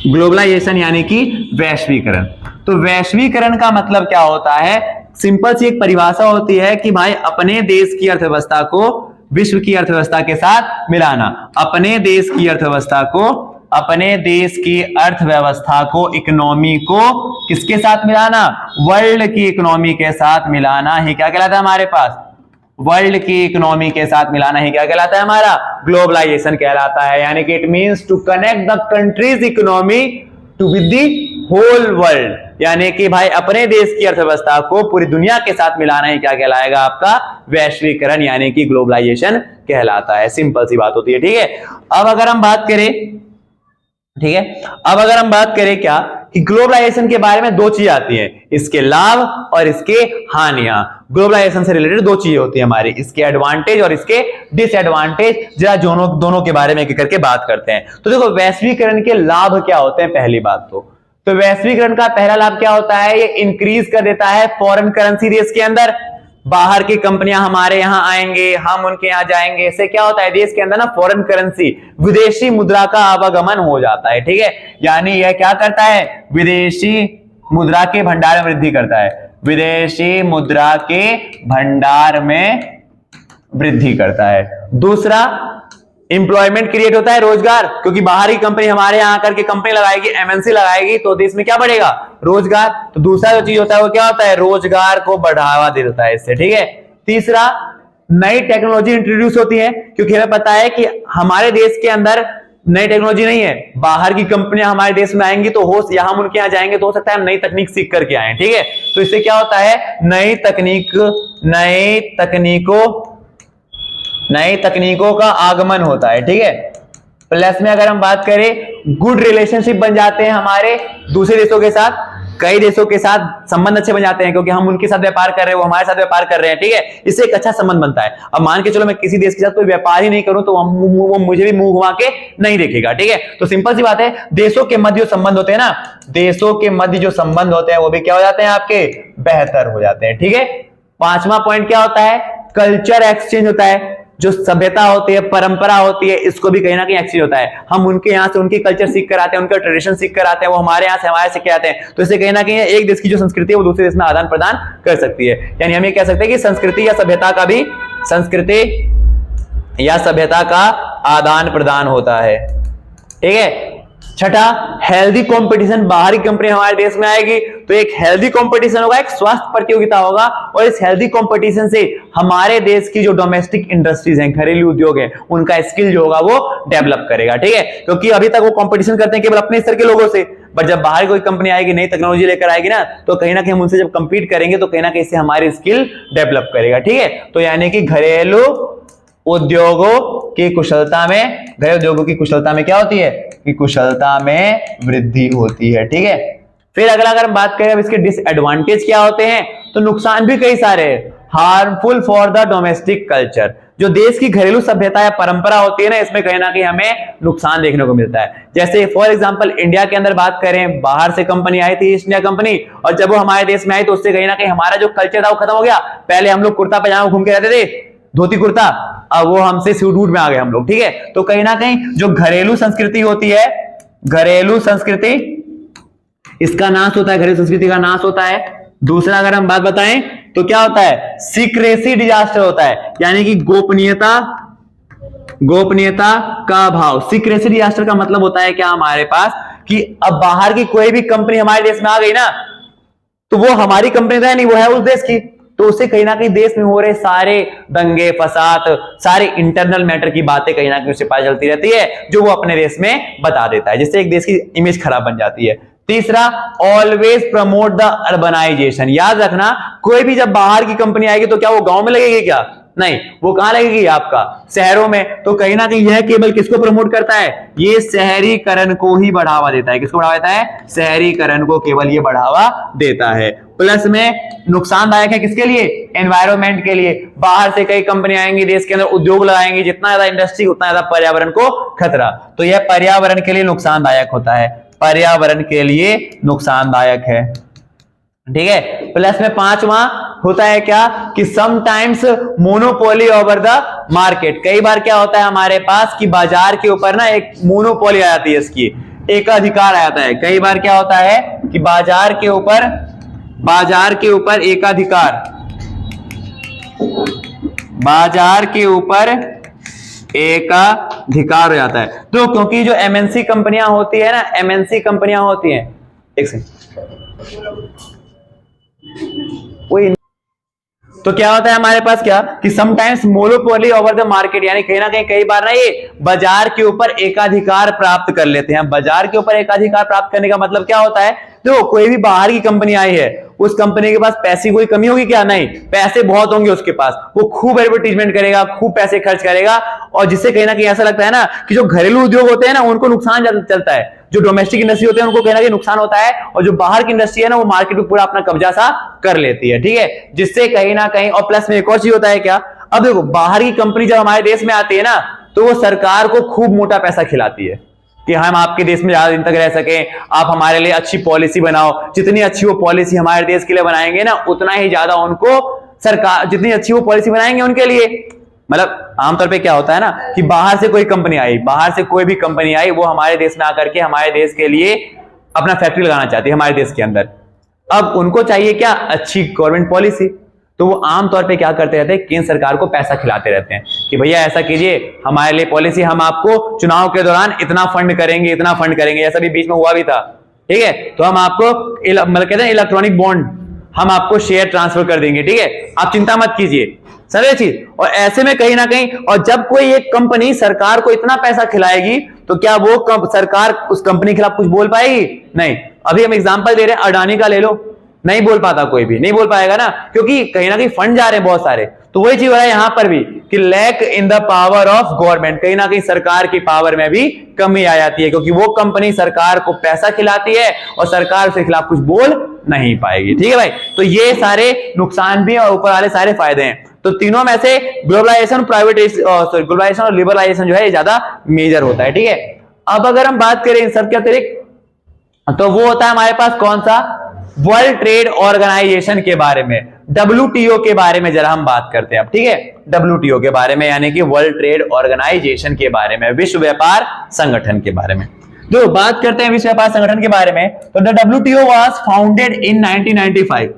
ग्लोबलाइजेशन यानी कि वैश्वीकरण, तो वैश्वीकरण का मतलब क्या होता है, सिंपल सी एक परिभाषा होती है कि भाई अपने देश की अर्थव्यवस्था को विश्व की अर्थव्यवस्था के साथ मिलाना, अपने देश की अर्थव्यवस्था को, इकोनॉमी को किसके साथ मिलाना, वर्ल्ड की इकोनॉमी के साथ मिलाना ही क्या कहलाता है हमारे पास, वर्ल्ड की इकोनॉमी के साथ मिलाना ही क्या कहलाता है, हमारा ग्लोबलाइजेशन कहलाता है। यानी कि it means to connect the country's economy to with the whole world, यानी कि भाई अपने देश की अर्थव्यवस्था को पूरी दुनिया के साथ मिलाना ही क्या कहलाएगा, आपका वैश्वीकरण यानी कि ग्लोबलाइजेशन कहलाता है। सिंपल सी बात होती है, ठीक है। अब अगर हम बात करें, ठीक है, अब अगर हम बात करें क्या कि ग्लोबलाइजेशन के बारे में दो चीजें आती हैं, इसके लाभ और इसके हानियां। ग्लोबलाइजेशन से रिलेटेड दो चीजें होती है हमारी, इसके एडवांटेज और इसके डिसएडवांटेज। जरा दोनों के बारे में करके बात करते हैं। तो देखो वैश्वीकरण के लाभ क्या होते हैं, पहली बात तो वैश्वीकरण का पहला लाभ क्या होता है, ये इंक्रीज कर देता है फॉरेन करेंसी देश के अंदर। बाहर की कंपनियां हमारे यहां आएंगे, हम उनके यहां जाएंगे, इससे क्या होता है देश के अंदर ना फॉरेन करेंसी, विदेशी मुद्रा का आवागमन हो जाता है। ठीक है, यानी यह क्या करता है, विदेशी मुद्रा के भंडार में वृद्धि करता है, विदेशी मुद्रा के भंडार में वृद्धि करता है। दूसरा, एम्प्लॉयमेंट क्रिएट होता है, रोजगार, क्योंकि बाहर की कंपनी हमारे यहां आकर के कंपनी लगाएगी, एमएनसी लगाएगी, तो देश में क्या बढ़ेगा, रोजगार। तो दूसरा जो चीज होता है वो क्या होता है, रोजगार को बढ़ावा देता है इससे। ठीक है, तीसरा, नई टेक्नोलॉजी इंट्रोड्यूस होती है, क्योंकि हमें पता है कि हमारे देश के अंदर नई टेक्नोलॉजी नहीं है, बाहर की कंपनियां हमारे देश में आएंगी तो हो या हम उनके यहां जाएंगे तो हो सकता है हम नई तकनीक सीख करके आए। ठीक है, तो इससे क्या होता है, नई तकनीकों का आगमन होता है। ठीक है, प्लस में अगर हम बात करें, गुड रिलेशनशिप बन जाते हैं हमारे दूसरे देशों के साथ, कई देशों के साथ संबंध अच्छे बन जाते हैं, क्योंकि हम उनके साथ व्यापार कर रहे हैं, वो हमारे साथ व्यापार कर रहे हैं। ठीक है, इससे एक अच्छा संबंध बनता है। अब मान के चलो मैं किसी देश के साथ कोई व्यापार ही नहीं करूं तो वो मुझे भी मुंह घुमा के नहीं देखेगा। ठीक है, तो सिंपल सी बात है, देशों के मध्य जो संबंध होते हैं ना, देशों के मध्य जो संबंध होते हैं वो भी क्या हो जाते हैं आपके, बेहतर हो जाते हैं। ठीक है, पांचवा पॉइंट क्या होता है, कल्चर एक्सचेंज होता है। जो सभ्यता होती है, परंपरा होती है, इसको भी कहीं ना कहीं एक्सचेंज होता है। हम उनके यहाँ से उनकी कल्चर सीख कर आते हैं, उनका ट्रेडिशन सीख कर आते हैं, वो हमारे यहाँ से हमारे सीख के आते हैं। तो इससे कहीं ना कहीं एक देश की जो संस्कृति है वो दूसरे देश में आदान प्रदान कर सकती है। यानी हम ये कह सकते हैं कि संस्कृति या सभ्यता का आदान प्रदान होता है। ठीक है, छठा, हेल्दी कंपटीशन, बाहरी कंपनी हमारे देश में आएगी तो एक हेल्दी कंपटीशन होगा, एक स्वस्थ प्रतियोगिता होगा, और इस हेल्दी कंपटीशन से हमारे देश की जो डोमेस्टिक इंडस्ट्रीज हैं, घरेलू उद्योग हैं, उनका स्किल जो होगा वो डेवलप करेगा। ठीक है, क्योंकि अभी तक वो कंपटीशन करते हैं केवल अपने स्तर के लोगों से, बट जब बाहर कोई कंपनी आएगी, नई टेक्नोलॉजी लेकर आएगी ना, तो कहीं ना कहीं हम उनसे जब कंपीट करेंगे तो कहीं ना कहीं इससे हमारी स्किल डेवलप करेगा। ठीक है, तो यानी कि घरेलू उद्योगों की कुशलता में क्या होती है, कि कुशलता में वृद्धि होती है। ठीक है, फिर अगर हम बात करें अब इसके डिसएडवांटेज क्या होते हैं, तो नुकसान भी कई सारे हैं। Harmful for the domestic culture, जो देश की घरेलू सभ्यता या परंपरा होती है ना, इसमें कहीं ना कहीं हमें नुकसान देखने को मिलता है। जैसे फॉर एग्जांपल इंडिया के अंदर बात करें, बाहर से कंपनी आई थी, ईस्ट इंडिया कंपनी, और जब वो हमारे देश में आई तो उससे कहीं ना कहीं हमारा जो कल्चर था वो खत्म हो गया। पहले हम लोग कुर्ता पैजामा घूम के रहते थे, धोती कुर्ता, अब वो हमसे सूट वूट में आ गए हम लोग। ठीक है, तो कहीं ना कहीं जो घरेलू संस्कृति होती है, घरेलू संस्कृति, इसका नाश होता है, घरेलू संस्कृति का नाश होता है। दूसरा अगर हम बात बताएं तो क्या होता है, सीक्रेसी डिजास्टर होता है, यानी कि गोपनीयता का अभाव। सीक्रेसी डिजास्टर का मतलब होता है क्या हमारे पास, कि अब बाहर की कोई भी कंपनी हमारे देश में आ गई ना, तो वो हमारी कंपनी तो है नहीं, वो है उस देश की, तो उससे कहीं ना कहीं देश में हो रहे सारे दंगे फसाद, सारे इंटरनल मैटर की बातें कहीं ना कहीं उससे पता चलती रहती है, जो वो अपने देश में बता देता है, जिससे एक देश की इमेज खराब बन जाती है। तीसरा, ऑलवेज प्रमोट द अर्बनाइजेशन। याद रखना, कोई भी जब बाहर की कंपनी आएगी तो क्या वो गांव में लगेगी क्या, नहीं, वो कहां लगेगी, आपका शहरों में। तो कहीं ना कहीं यह केवल किसको प्रमोट करता है, ये शहरीकरण को ही बढ़ावा देता है। किसको बढ़ावा देता है, शहरीकरण को केवल ये बढ़ावा देता है। प्लस में नुकसानदायक है किसके लिए, एनवायरमेंट के लिए। बाहर से कई कंपनी आएंगी, देश के अंदर उद्योग लगाएंगी, जितना ज्यादा इंडस्ट्री उतना ज्यादा पर्यावरण को खतरा, तो यह पर्यावरण के लिए नुकसानदायक होता है, पर्यावरण के लिए नुकसानदायक है। ठीक है, प्लस में पांचवा होता है क्या, कि sometimes monopoly over the market. कई बार क्या होता है हमारे पास कि बाजार के ऊपर ना एक मोनोपोली आ जाती है, इसकी एकाधिकार आ जाता है। कई बार क्या होता है कि बाजार के ऊपर एकाधिकार, बाजार के ऊपर एकाधिकार हो जाता है। तो क्योंकि जो एमएनसी कंपनियां होती है ना, एमएनसी कंपनियां होती हैं, एक सेकंड, तो क्या होता है हमारे पास क्या, कि sometimes monopoly over the market, यानी कहीं ना कहीं कई बार ना ये बाजार के ऊपर एकाधिकार प्राप्त कर लेते हैं। बाजार के ऊपर एकाधिकार प्राप्त करने का मतलब क्या होता है, देखो कोई भी बाहर की कंपनी आई है, उस कंपनी के पास पैसे कोई कमी होगी क्या, नहीं, पैसे बहुत होंगे उसके पास, वो खूब एडवर्टीजमेंट करेगा, खूब पैसे खर्च करेगा, और जिससे कहीं ना कहीं ऐसा लगता है ना कि जो घरेलू उद्योग होते हैं ना उनको नुकसान चलता है, जो डोमेस्टिक इंडस्ट्री होते हैं उनको कहीं ना कहीं नुकसान होता है, और जो बाहर की इंडस्ट्री है ना वो मार्केट में पूरा अपना कब्जा सा कर लेती है। ठीक है, जिससे कहीं ना कहीं, और प्लस में एक और चीज होता है क्या, अब देखो बाहर की कंपनी जब हमारे देश में आती है ना तो वो सरकार को खूब मोटा पैसा खिलाती है। कि हम आपके देश में ज्यादा दिन तक रह सकें, आप हमारे लिए अच्छी पॉलिसी बनाओ। जितनी अच्छी वो पॉलिसी हमारे देश के लिए बनाएंगे ना, उतना ही ज्यादा उनको सरकार, जितनी अच्छी वो पॉलिसी बनाएंगे उनके लिए, मतलब आमतौर पे क्या होता है ना कि बाहर से कोई कंपनी आई, बाहर से कोई भी कंपनी आई, वो हमारे देश में आकर के हमारे देश के लिए अपना फैक्ट्री लगाना चाहती है हमारे देश के अंदर। अब उनको चाहिए क्या? अच्छी गवर्नमेंट पॉलिसी। तो वो आमतौर पे क्या करते रहते हैं, केंद्र सरकार को पैसा खिलाते रहते हैं कि भैया ऐसा कीजिए, हमारे लिए पॉलिसी, हम आपको चुनाव के दौरान इतना फंड करेंगे, इतना फंड करेंगे। ऐसा भी बीच में हुआ भी था, ठीक है। तो हम आपको मतलब कहते हैं इलेक्ट्रॉनिक बॉन्ड, हम आपको शेयर ट्रांसफर कर देंगे, ठीक है, आप चिंता मत कीजिए, सरल चीज। और ऐसे में कहीं ना कहीं, और जब कोई एक कंपनी सरकार को इतना पैसा खिलाएगी तो क्या वो सरकार उस कंपनी के खिलाफ कुछ बोल पाएगी? नहीं। अभी हम एग्जांपल दे रहे हैं, अडानी का ले लो, नहीं बोल पाता, कोई भी नहीं बोल पाएगा ना, क्योंकि कहीं ना कहीं फंड जा रहे हैं बहुत सारे। तो वही चीज है यहां पर भी कि lack in the power of government, कहीं ना कहीं सरकार की पावर में भी कमी आ जाती है, क्योंकि वो कंपनी सरकार को पैसा खिलाती है और सरकार उसके खिलाफ कुछ बोल नहीं पाएगी, ठीक है भाई। तो ये सारे नुकसान भी और ऊपर वाले सारे फायदे हैं। तो तीनों में से ग्लोबलाइजेशन, ग्लोबलाइजेशन और लिबरलाइजेशन जो है ये ज्यादा मेजर होता है, ठीक है। अब अगर हम बात करें इन सब के अतिरिक्त, तो वो होता है हमारे पास कौन सा? वर्ल्ड ट्रेड ऑर्गेनाइजेशन के बारे में, WTO के बारे में जरा हम बात करते हैं अब, ठीक है। WTO के बारे में, यानी कि वर्ल्ड ट्रेड ऑर्गेनाइजेशन के बारे में, विश्व व्यापार संगठन के बारे में। जो बात करते हैं विश्व व्यापार संगठन के बारे में, तो the WTO was founded in 1995।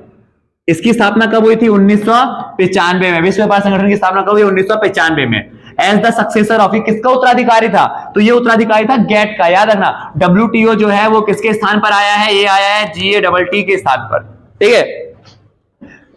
इसकी स्थापना कब हुई थी? 1995 में। विश्व व्यापार संगठन की स्थापना कब हुई? 1995 में। एज द सक्सेसर ऑफ, किसका उत्तराधिकारी था? तो ये उत्तराधिकारी था गेट का। याद रखना, WTO जो है वो किसके स्थान पर आया है? ये आया है GATT के स्थान पर, ठीक है।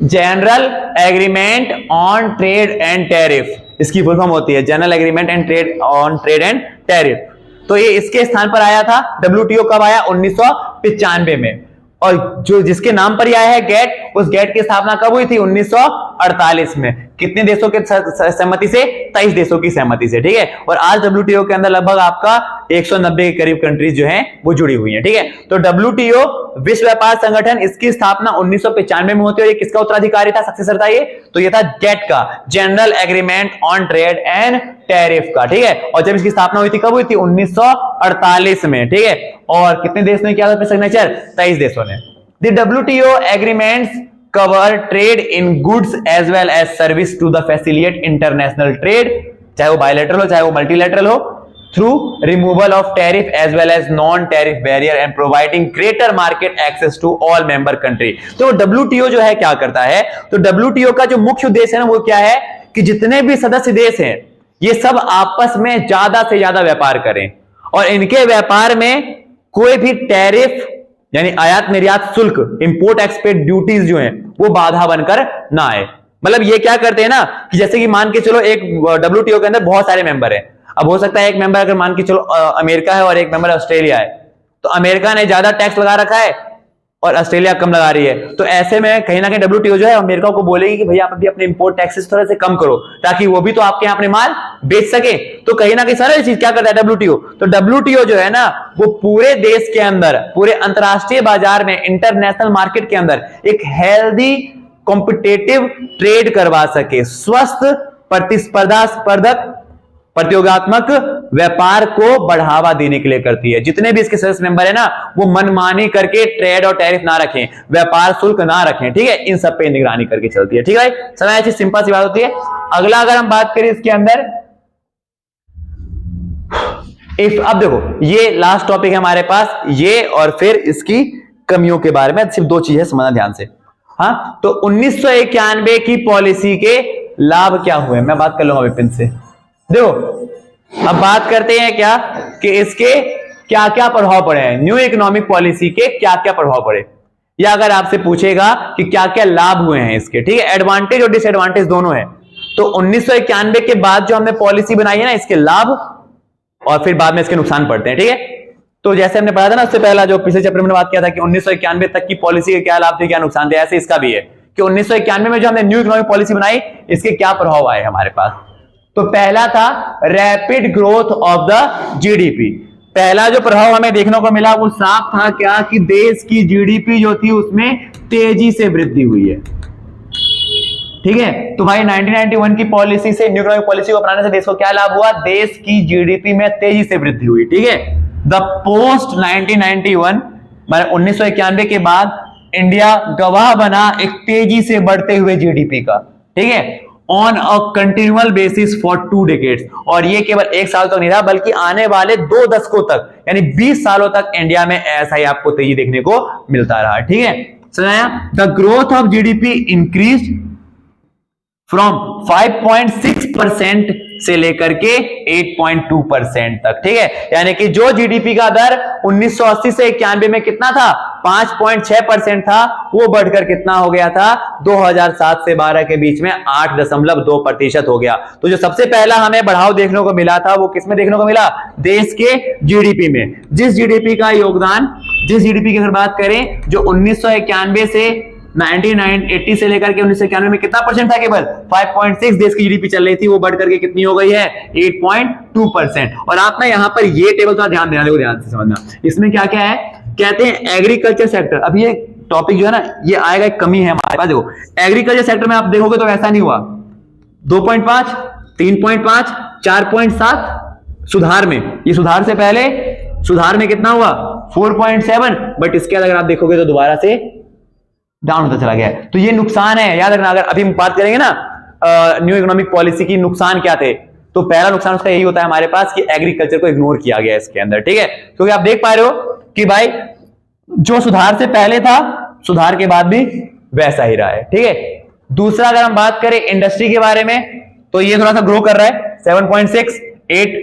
General agreement on trade and tariff, इसकी फुल फॉर्म होती है general agreement and trade on trade and tariff. तो ये इसके स्थान पर आया था। WTO कब आया? 1995 में। और जो जिसके नाम पर यह आया है गेट, उस गेट की स्थापना कब हुई थी? 1948 में। कितने देशों के सहमति से? 23 देशों की सहमति से, ठीक है। और आज WTO के अंदर लगभग आपका 190 के करीब कंट्रीज जो हैं वो जुड़ी हुई हैं, ठीक है। तो WTO विश्व व्यापार संगठन, इसकी स्थापना 1995 में होती है। और ये किसका उत्तराधिकारी था, सक्सेसर था ये? तो ये था गेट का, general agreement on trade and tariff का, ठीक है। और जब इसकी स्थापना हुई थी, कब हुई थी? 1948 में, ठीक है। और कितने देश ने किया था सिग्नेचर? 23 देशों ने। The WTO agreements cover trade in goods as well as service to the facilitate international trade, चाहे वो बायलैटरल हो चाहे वो मल्टीलैटरल हो, through removal of tariff as well as non tariff barrier and providing greater market access to all member country. तो WTO जो है क्या करता है? तो WTO का जो मुख्य उद्देश्य है ना, वो क्या है कि जितने भी सदस्य देश हैं ये सब आपस में ज्यादा से ज्यादा व्यापार करें, और इनके व्यापार में कोई भी टैरिफ यानी आयात निर्यात शुल्क, इंपोर्ट एक्सपोर्ट ड्यूटीज जो हैं वो बाधा बनकर ना आए। मतलब ये क्या करते हैं ना कि जैसे कि मान के चलो एक WTO के अंदर बहुत सारे मेंबर हैं। अब हो सकता है एक मेंबर अगर मान के चलो अमेरिका है और एक मेंबर ऑस्ट्रेलिया है, तो अमेरिका ने ज्यादा टैक्स लगा रखा है और ऑस्ट्रेलिया कम लगा रही है। तो ऐसे में कहीं ना कहीं WTO जो है अमेरिका को बोलेगी कि भैया आप भी अपने इंपोर्ट टैक्सेस थोड़ा से कम करो, ताकि वो भी तो आपके यहाँ अपने माल बेच सके। तो कहीं ना कहीं सारी चीज क्या करता है WTO? तो WTO जो है ना, वो पूरे देश के अंदर, पूरे अंतरराष्ट्रीय बाजार में, इंटरनेशनल मार्केट के अंदर एक हेल्दी कॉम्पिटिटिव ट्रेड करवा सके, स्वस्थ प्रतिस्पर्धास्पर्धक प्रतियोगात्मक व्यापार को बढ़ावा देने के लिए करती है। जितने भी इसके सदस्य मेंबर है ना, वो मनमानी करके ट्रेड और टैरिफ ना रखें, व्यापार शुल्क ना रखें, ठीक है। इन सब पे निगरानी करके चलती है, ठीक है। समझ ऐसी सिंपल सी बात होती है। अगला अगर हम बात करें इसके अंदर, अब देखो ये लास्ट टॉपिक है हमारे पास, ये और फिर इसकी कमियों के बारे में सिर्फ 2 चीजें समझना ध्यान से। हाँ, तो 1991 की पॉलिसी के लाभ क्या हुए, मैं बात कर लूंगा विपिन से। देखो अब बात करते हैं क्या कि इसके क्या क्या प्रभाव पड़े हैं, न्यू इकोनॉमिक पॉलिसी के क्या क्या प्रभाव पड़े, या अगर आपसे पूछेगा कि क्या क्या लाभ हुए हैं इसके, ठीक है। एडवांटेज और डिसएडवांटेज दोनों है। तो 1991 के बाद जो हमने पॉलिसी बनाई है ना, इसके लाभ और फिर बाद में इसके नुकसान पड़ते हैं, ठीक है। तो जैसे हमने पढ़ा था ना उससे पहला जो पिछले चैप्टर में बात किया था कि 1991 तक की पॉलिसी के क्या लाभ थे क्या नुकसान थे, ऐसे इसका भी है कि 1991 में जो हमने न्यू इकोनॉमिक पॉलिसी बनाई, इसके क्या प्रभाव आए हमारे पास। तो पहला था rapid growth of the GDP। पहला जो प्रभाव हमें देखने को मिला वो साफ था क्या कि देश की GDP जो थी उसमें तेजी से वृद्धि हुई है, ठीक है। तो भाई 1991 की पॉलिसी से, न्यू इकोनॉमिक पॉलिसी को अपनाने से देश को क्या लाभ हुआ? देश की GDP में तेजी से वृद्धि हुई, ठीक है। द पोस्ट 1991 मतलब 1991 के बाद इंडिया गवाह बना एक तेजी से बढ़ते हुए जीडीपी का, ठीक है, on a continual basis for 2 decades. और ये केवल एक साल तक नहीं रहा बल्कि आने वाले 2 दशकों तक यानी 20 सालों तक इंडिया में ऐसा ही आपको तेजी देखने को मिलता रहा, ठीक है। सुनाया, the growth of GDP increase from 5.6% से लेकर के 8.2% तक, ठीक है। यानी कि जो जीडीपी का दर 1980 से 91 में कितना था, 5.6% था, वो बढ़कर कितना हो गया था 2007 से 12 के बीच में 8.2% हो गया। तो जो सबसे पहला हमें बढ़ाव देखने को मिला था वो किसमें देखने को मिला, देश के जीडीपी में। जिस जीडीपी का योगदान, जिस जीडीपी की अगर बात करें जो 1991 से 1980 से लेकर के 1991 में कितना परसेंट था, केवल 5.6 देश की जीडीपी चल रही थी, वो बढ़ करके कितनी हो गई है 8.2%। और आप ना यहाँ पर ये टेबल का ध्यान देना, देखो ध्यान से समझना, इसमें क्या क्या है, कहते हैं एग्रीकल्चर सेक्टर। अब ये टॉपिक जो है ना ये आएगा, एक कमी है हमारे पास। देखो एग्रीकल्चर सेक्टर में आप देखोगे तो ऐसा नहीं हुआ, 2.5, 3.5, 4.7 सुधार में, ये सुधार से पहले सुधार में कितना हुआ 4.7, बट इसके अगर आप देखोगे तो दोबारा से डाउन होता चला गया है। तो ये नुकसान है, याद रखना। अगर अभी हम बात करेंगे ना न्यू इकोनॉमिक पॉलिसी की नुकसान क्या थे, तो पहला नुकसान उसका यही होता है हमारे पास कि एग्रीकल्चर को इग्नोर किया गया इसके अंदर, ठीक है। क्योंकि आप देख पा रहे हो कि भाई जो सुधार से पहले था सुधार के बाद भी वैसा ही रहा है, ठीक है। दूसरा अगर हम बात करें इंडस्ट्री के बारे में तो ये थोड़ा सा ग्रो कर रहा है, 7.6, 8,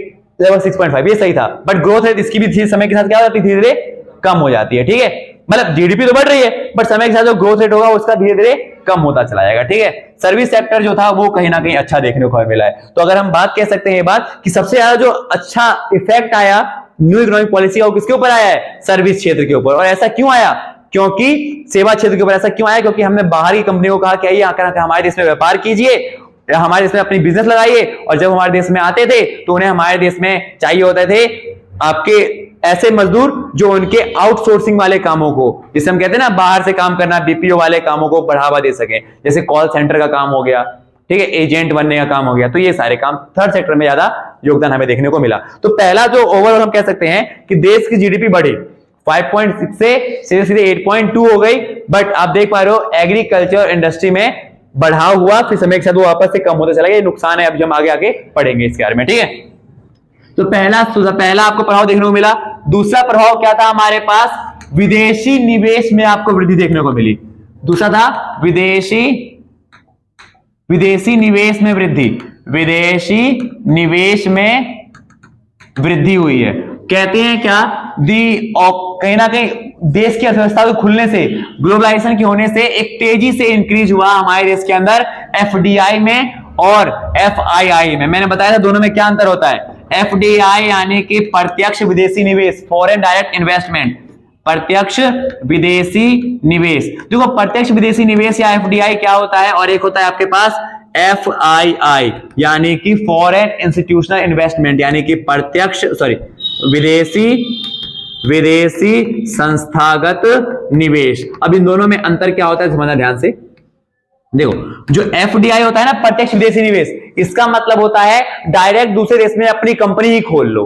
6.5 ये सही था, बट ग्रोथ रेट इसकी भी समय के साथ क्या हो जाती है, धीरे धीरे कम हो जाती है, ठीक है। मतलब जीडीपी तो बढ़ रही है बट समय के साथ जो ग्रोथ रेट होगा उसका धीरे धीरे कम होता चला जाएगा, ठीक है। सर्विस सेक्टर जो था वो कहीं ना कहीं अच्छा देखने को मिला है। तो अगर हम बात कह सकते हैं ये बात कि सबसे ज्यादा जो अच्छा इफेक्ट आया न्यू इकोनॉमिक पॉलिसी का वो किसके ऊपर आया है, सर्विस क्षेत्र के ऊपर। और ऐसा क्यों आया, क्योंकि सेवा क्षेत्र के ऊपर ऐसा क्यों आया, क्योंकि हमने बाहरी कंपनी को कहा कि आइए आकर हमारे देश में व्यापार कीजिए, हमारे देश में अपनी बिजनेस लगाइए। और जब हमारे देश में आते थे तो उन्हें हमारे देश में चाहिए होते थे आपके ऐसे मजदूर जो उनके आउटसोर्सिंग वाले कामों को, जिसे हम कहते हैं ना बाहर से काम करना, बीपीओ वाले कामों को बढ़ावा दे सके, जैसे कॉल सेंटर का काम हो गया, ठीक है, एजेंट बनने का काम हो गया। तो ये सारे काम थर्ड सेक्टर में ज्यादा योगदान हमें देखने को मिला। तो पहला जो ओवरऑल हम कह सकते हैं कि देश की जीडीपी बढ़ी 5.6 से सीधे सीधे 8.2 हो गई, बट आप देख पा रहे हो एग्रीकल्चर इंडस्ट्री में बढ़ाव हुआ, फिर समय के साथ वो वापस से कम होता चला गया। ये नुकसान है, अभी हम आगे आगे पढ़ेंगे इसके बारे में, ठीक है। तो पहला आपको प्रभाव देखने को मिला। दूसरा प्रभाव क्या था हमारे पास, विदेशी निवेश में आपको वृद्धि देखने को मिली। दूसरा था विदेशी निवेश में वृद्धि, विदेशी निवेश में वृद्धि हुई है। कहते हैं क्या, कहीं ना कहीं देश की अर्थव्यवस्था के खुलने से, ग्लोबलाइजेशन के होने से एक तेजी से इंक्रीज हुआ हमारे देश के अंदर एफडीआई में और एफआईआई में। मैंने बताया था दोनों में क्या अंतर होता है। एफडीआई यानी कि प्रत्यक्ष विदेशी निवेश, फॉरेन डायरेक्ट इन्वेस्टमेंट, प्रत्यक्ष विदेशी निवेश। देखो प्रत्यक्ष विदेशी निवेश या एफडीआई क्या होता है, और एक होता है आपके पास एफआईआई यानी कि फॉरेन इंस्टीट्यूशनल इन्वेस्टमेंट, यानी कि प्रत्यक्ष विदेशी संस्थागत निवेश। अब इन दोनों में अंतर क्या होता है समझना ध्यान से। देखो जो एफडीआई होता है ना, प्रत्यक्ष विदेशी निवेश, इसका मतलब होता है डायरेक्ट दूसरे देश में अपनी कंपनी ही खोल लो।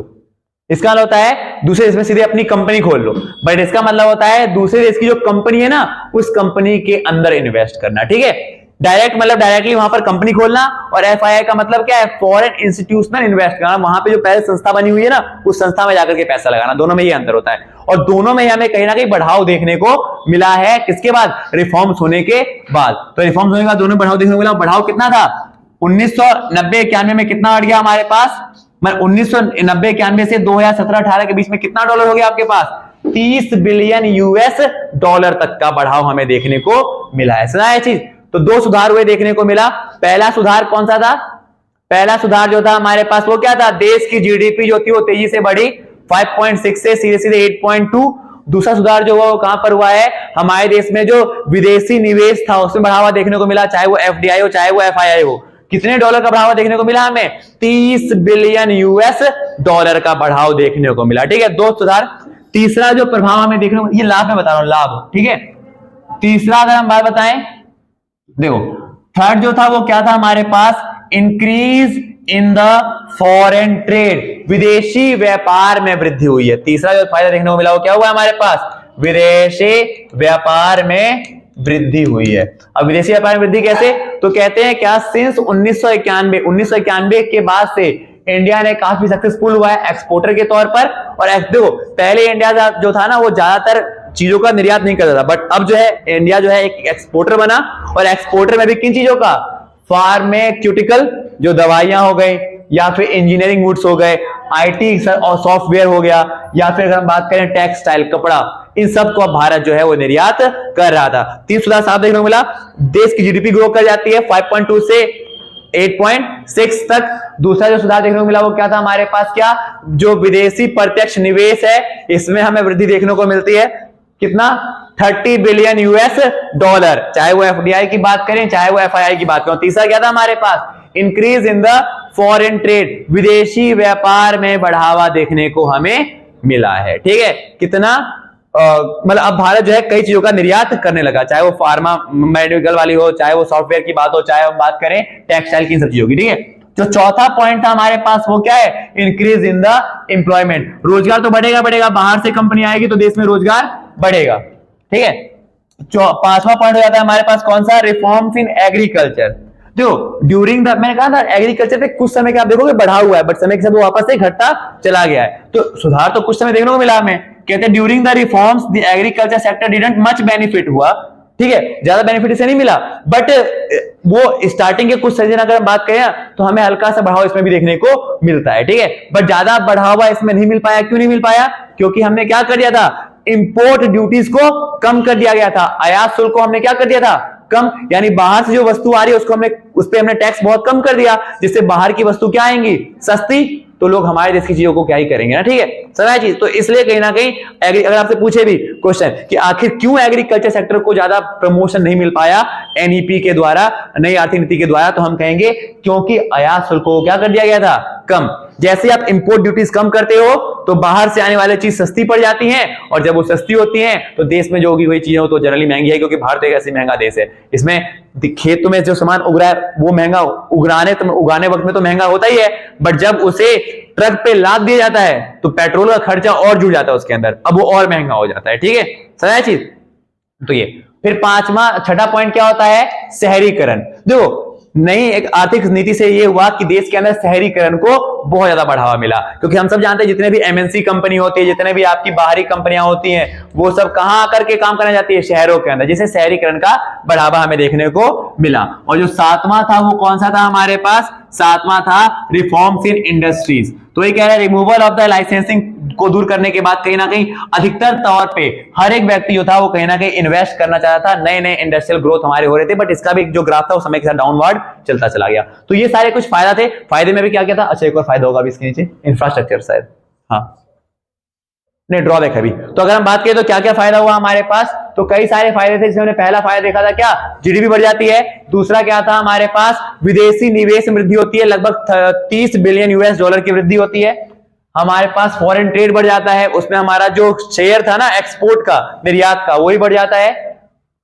इसका मतलब होता है दूसरे देश में सीधे अपनी कंपनी खोल लो, बट इसका मतलब होता है दूसरे देश की जो कंपनी है ना उस कंपनी के अंदर इन्वेस्ट करना, ठीक है। डायरेक्ट मतलब डायरेक्टली वहां पर कंपनी खोलना, और एफआईआई का मतलब क्या है, फॉरेन इंस्टीट्यूशनल इन्वेस्ट करना, वहां पे जो पहले संस्था बनी हुई है ना उस संस्था में जाकर के पैसा लगाना। दोनों में ये अंतर होता है, और दोनों में हमें कहीं ना कहीं बढ़ाव देखने को मिला है। किसके बाद, रिफॉर्म्स होने के बाद। तो रिफॉर्म्स होने के बाद दोनों बढ़ाव देखने को मिला। बढ़ाव कितना था, 1990-91 में कितना बढ़ गया हमारे पास, 1990-91 से 2017-18 के बीच में कितना डॉलर हो गया आपके पास, 30 बिलियन यूएस डॉलर तक का बढ़ाव हमें देखने को मिला है। सुना है चीज। तो दो सुधार हुए देखने को मिला। पहला सुधार कौन सा था, पहला सुधार जो था हमारे पास वो क्या था, देश की जीडीपी जो थी वो तेजी से बढ़ी 5.6 से सीधे सीधे 8.2। दूसरा सुधार जो हुआ वो कहां पर हुआ है, हमारे देश में जो विदेशी निवेश था उसमें बढ़ावा देखने को मिला, चाहे वो एफडीआई हो चाहे वो एफआईआई हो। कितने डॉलर का बढ़ावा देखने को मिला हमें, 30 बिलियन यूएस डॉलर का बढ़ाव देखने को मिला, ठीक है। दो सुधार। तीसरा जो प्रभाव हमें देखने को, ये लाभ में बता रहा हूं, लाभ, ठीक है। तीसरा अगर हम बात बताएं, देखो थर्ड जो था वो क्या था हमारे पास, increase in the foreign trade, विदेशी व्यापार में वृद्धि हुई है। तीसरा जो फायदा देखने को मिला वो क्या हुआ हमारे पास, विदेशी व्यापार में वृद्धि हुई है। अब विदेशी व्यापार में वृद्धि कैसे, तो कहते हैं क्या सिंस 1991 के बाद से इंडिया ने काफी सक्सेसफुल हुआ है एक्सपोर्टर के तौर पर। और देखो पहले इंडिया जो था ना वो ज्यादातर चीजों का निर्यात नहीं करता था, बट अब जो है इंडिया जो है एक एक्सपोर्टर बना। और एक्सपोर्टर में भी किन चीजों का, फार्मास्यूटिकल जो दवाइयां हो गई, या फिर इंजीनियरिंग गुड्स हो गए, आईटी और सॉफ्टवेयर हो गया, या फिर अगर हम बात करें टेक्सटाइल कपड़ा, इन सब को भारत जो है वो निर्यात कर रहा था। तीन सुधार साफ देखने को मिला, देश की जीडीपी ग्रो कर जाती है 5.2 से 8.6 तक। दूसरा जो सुधार देखने को मिला वो क्या था हमारे पास, क्या जो विदेशी प्रत्यक्ष निवेश है इसमें हमें वृद्धि देखने को मिलती है, कितना 30 बिलियन यूएस डॉलर, चाहे वो एफडीआई की बात करें चाहे वो एफआईआई की बात करें। तीसरा क्या था हमारे पास, increase in the foreign trade, विदेशी व्यापार में बढ़ावा देखने को हमें मिला है। ठीक है, कितना मतलब अब भारत जो है कई चीजों का निर्यात करने लगा, चाहे वो फार्मा मेडिकल वाली हो, चाहे वो सॉफ्टवेयर की बात हो, चाहे हम बात करें टेक्सटाइल की सब चीजों की। ठीक है, जो चौथा पॉइंट था हमारे पास वो क्या है, इंक्रीज इन द एम्प्लॉयमेंट, रोजगार तो बढ़ेगा, बाहर से कंपनी आएगी तो देश में रोजगार बढ़ेगा। ठीक है, पांचवा पॉइंट हो जाता है हमारे पास कौन सा, रिफॉर्म्स इन एग्रीकल्चर। जो ड्यूरिंग द, मैंने कहा था एग्रीकल्चर पे कुछ समय के आप देखोगे बढ़ा हुआ है, बट समय के साथ वो वापस से घटता चला गया है। तो सुधार तो कुछ समय देखने को मिला हमें, कहते हैं during the reforms the agriculture sector didn't much benefit हुआ। ठीक है, ज्यादा बेनिफिट इसे नहीं मिला, बट वो स्टार्टिंग के कुछ सीजन अगर हम बात करें तो हमें हल्का सा बढ़ावा इसमें भी देखने को मिलता है। ठीक है, बट ज्यादा बढ़ावा इसमें नहीं मिल पाया। क्यों नहीं मिल पाया, क्योंकि हमने क्या कर दिया था, इंपोर्ट ड्यूटीज को कम कर दिया गया था, आयात शुल्क को हमने क्या कर दिया था, कम, यानी बाहर से जो वस्तु आ रही है उसको हमने, उस पर हमने टैक्स बहुत कम कर दिया, जिससे बाहर की वस्तु क्या आएंगी, सस्ती, तो लोग हमारे देश की चीजों को क्या ही करेंगे ना। ठीक है, समझ चीज। तो इसलिए कहीं ना कहीं अगर आपसे पूछे भी क्वेश्चन कि आखिर क्यों एग्रीकल्चर सेक्टर को ज्यादा प्रमोशन नहीं मिल पाया एनईपी के द्वारा, नई आर्थिक नीति के द्वारा, तो हम कहेंगे क्योंकि आयात शुल्क को क्या कर दिया गया था, कम। जैसे आप इंपोर्ट ड्यूटीज कम करते हो तो बाहर से आने वाली चीज सस्ती पड़ जाती हैं, और जब वो सस्ती होती हैं तो देश में जो उगी हुई चीजें हो तो जनरली महंगी है, क्योंकि भारत एक ऐसी महंगा देश है, इसमें खेत में जो सामान उग रहा है वो महंगा, उगाने वक्त में तो महंगा होता ही है, बट जब उसे ट्रक पे लाद दिया जाता है तो पेट्रोल का खर्चा और जुड़ जाता है उसके अंदर, अब वो और महंगा हो जाता है। ठीक है, समझा चीज। तो ये फिर छठा पॉइंट क्या होता है, शहरीकरण। देखो नई एक आर्थिक नीति से ये हुआ कि देश के अंदर शहरीकरण को बहुत ज्यादा बढ़ावा मिला, क्योंकि हम सब जानते हैं जितने भी एमएनसी कंपनी होती है, जितने भी आपकी बाहरी कंपनियां होती हैं, वो सब कहां आकर के काम करने जाती है, शहरों के अंदर, जिससे शहरीकरण का बढ़ावा हमें देखने को मिला। और जो सातवां था वो कौन सा था हमारे पास, सातवां था रिफॉर्म्स इन इंडस्ट्रीज। तो ये कह रहा है रिमूवल ऑफ द लाइसेंसिंग को दूर करने के बाद कहीं ना कहीं अधिकतर तौर पे हर एक व्यक्ति जो था वो कहीं ना कहीं इन्वेस्ट करना चाहता था, नए नए इंडस्ट्रियल ग्रोथ हमारे हो रहे थे, बट इसका भी जो ग्राफ था वो समय के साथ डाउनवर्ड चलता चला गया। तो ये सारे कुछ फायदा थे। फायदे में भी क्या क्या था, अच्छा एक और फायदा होगा अभी इसके नीचे, इंफ्रास्ट्रक्चर शायद, हाँ नहीं ड्रॉबैक है अभी। तो अगर हम बात करें तो क्या क्या फायदा हुआ हमारे पास, तो कई सारे फायदे थे। जिसमें पहला फायदा देखा था क्या, जीडीपी बढ़ जाती है। दूसरा क्या था हमारे पास, विदेशी निवेश में वृद्धि होती है, लगभग 30 बिलियन यूएस डॉलर की वृद्धि होती है। हमारे पास फॉरेन ट्रेड बढ़ जाता है, उसमें हमारा जो शेयर था ना एक्सपोर्ट का, निर्यात का, वही बढ़ जाता है।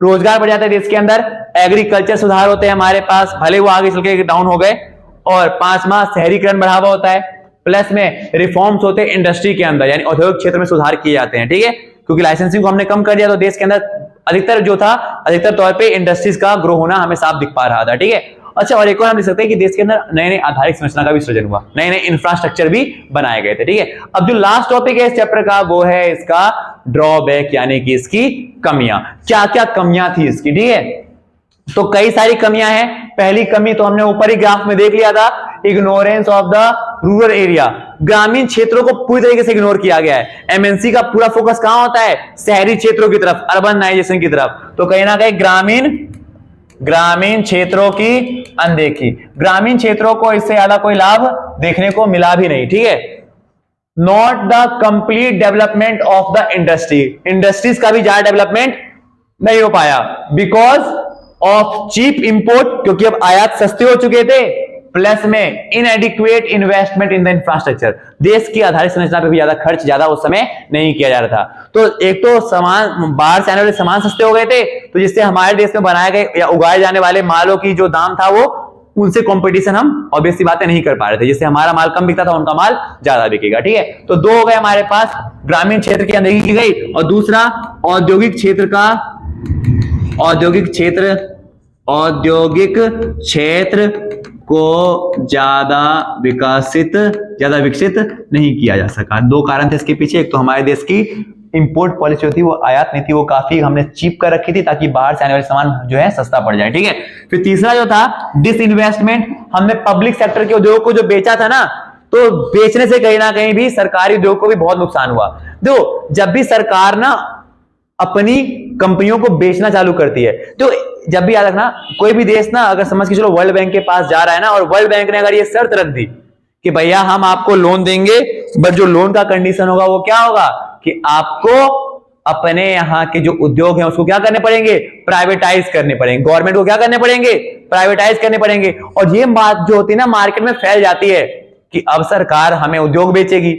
रोजगार बढ़ जाता है देश के अंदर। एग्रीकल्चर सुधार होते हैं हमारे पास, भले वो आगे चल के डाउन हो गए। और पांचवा शहरीकरण बढ़ावा होता है, प्लस में रिफॉर्म्स होते हैं इंडस्ट्री के अंदर, यानी औद्योगिक क्षेत्र में सुधार किए जाते हैं। ठीक है, क्योंकि लाइसेंसिंग को हमने कम कर दिया तो देश के अंदर अधिकतर तौर पे इंडस्ट्रीज का ग्रो होना हमें साफ दिख पा रहा था। ठीक है, अच्छा और एक और हम लिख सकते हैं कि देश के अंदर नए नए आधारिक संरचना का भी सृजन हुआ, नए नए इंफ्रास्ट्रक्चर भी बनाए गए थे। ठीक है, अब जो लास्ट टॉपिक है इस चैप्टर का वो है इसका ड्रॉबैक, यानी कि इसकी कमियां। क्या क्या कमियां थी इसकी, ठीक है, तो कई सारी कमियां हैं। पहली कमी तो हमने ऊपर ही ग्राफ में देख लिया था, ignorance of the rural area. ग्रामीण क्षेत्रों को पूरी तरीके से इग्नोर किया गया है। एमएनसी का पूरा फोकस कहां होता है, शहरी क्षेत्रों की तरफ, अर्बनाइजेशन की तरफ। तो कहीं ना कहीं ग्रामीण क्षेत्रों की अनदेखी, ग्रामीण क्षेत्रों को इससे ज्यादा कोई लाभ देखने को मिला भी नहीं। ठीक है, not the complete development of the industries का भी ज्यादा डेवलपमेंट नहीं हो पाया, बिकॉज ऑफ चीप इंपोर्ट, क्योंकि अब आयात सस्ते हो चुके थे, प्लस में इनएडिक्वेट इन्वेस्टमेंट इन द इंफ्रास्ट्रक्चर। देश की आधारित संरचना पे भी ज्यादा उस समय नहीं किया जा रहा था। तो एक तो सामान, बाहर से आने वाले सामान सस्ते हो गए थे, तो जिससे हमारे देश में बनाए गए या उगाए जाने वाले मालों की जो दाम था वो उनसे कंपटीशन हम ऑब्वियसली बातें नहीं कर पा रहे थे, जिससे हमारा माल कम बिकता था, उनका माल ज्यादा बिकेगा। ठीक है, तो दो हो गए हमारे पास ग्रामीण क्षेत्र की अनदेखी की गई, और दूसरा औद्योगिक क्षेत्र को ज्यादा विकसित नहीं किया जा सका। दो कारण थे इसके पीछे। एक तो हमारे देश की इंपोर्ट पॉलिसी होती, वो आयात नीति, वो काफी हमने चीप कर रखी थी ताकि बाहर से आने वाले सामान जो है सस्ता पड़ जाए। ठीक है, फिर तीसरा जो था डिसइन्वेस्टमेंट, हमने पब्लिक सेक्टर के उद्योग को जो बेचा था ना, तो बेचने से कहीं ना कहीं भी सरकारी उद्योग को भी बहुत नुकसान हुआ। देखो, जब भी सरकार ना अपनी कंपनियों को बेचना चालू करती है, तो जब भी याद रखना, कोई भी देश ना अगर समझ के चलो वर्ल्ड बैंक के पास जा रहा है ना, और वर्ल्ड बैंक ने अगर ये शर्त रख दी कि भैया हम आपको लोन देंगे, बट जो लोन का कंडीशन होगा वो क्या होगा कि आपको अपने यहाँ के जो उद्योग हैं उसको क्या करने पड़ेंगे, प्राइवेटाइज करने पड़ेंगे। गवर्नमेंट को क्या करने पड़ेंगे, प्राइवेटाइज करने पड़ेंगे। और ये बात जो होती है ना मार्केट में फैल जाती है कि अब सरकार हमें उद्योग बेचेगी,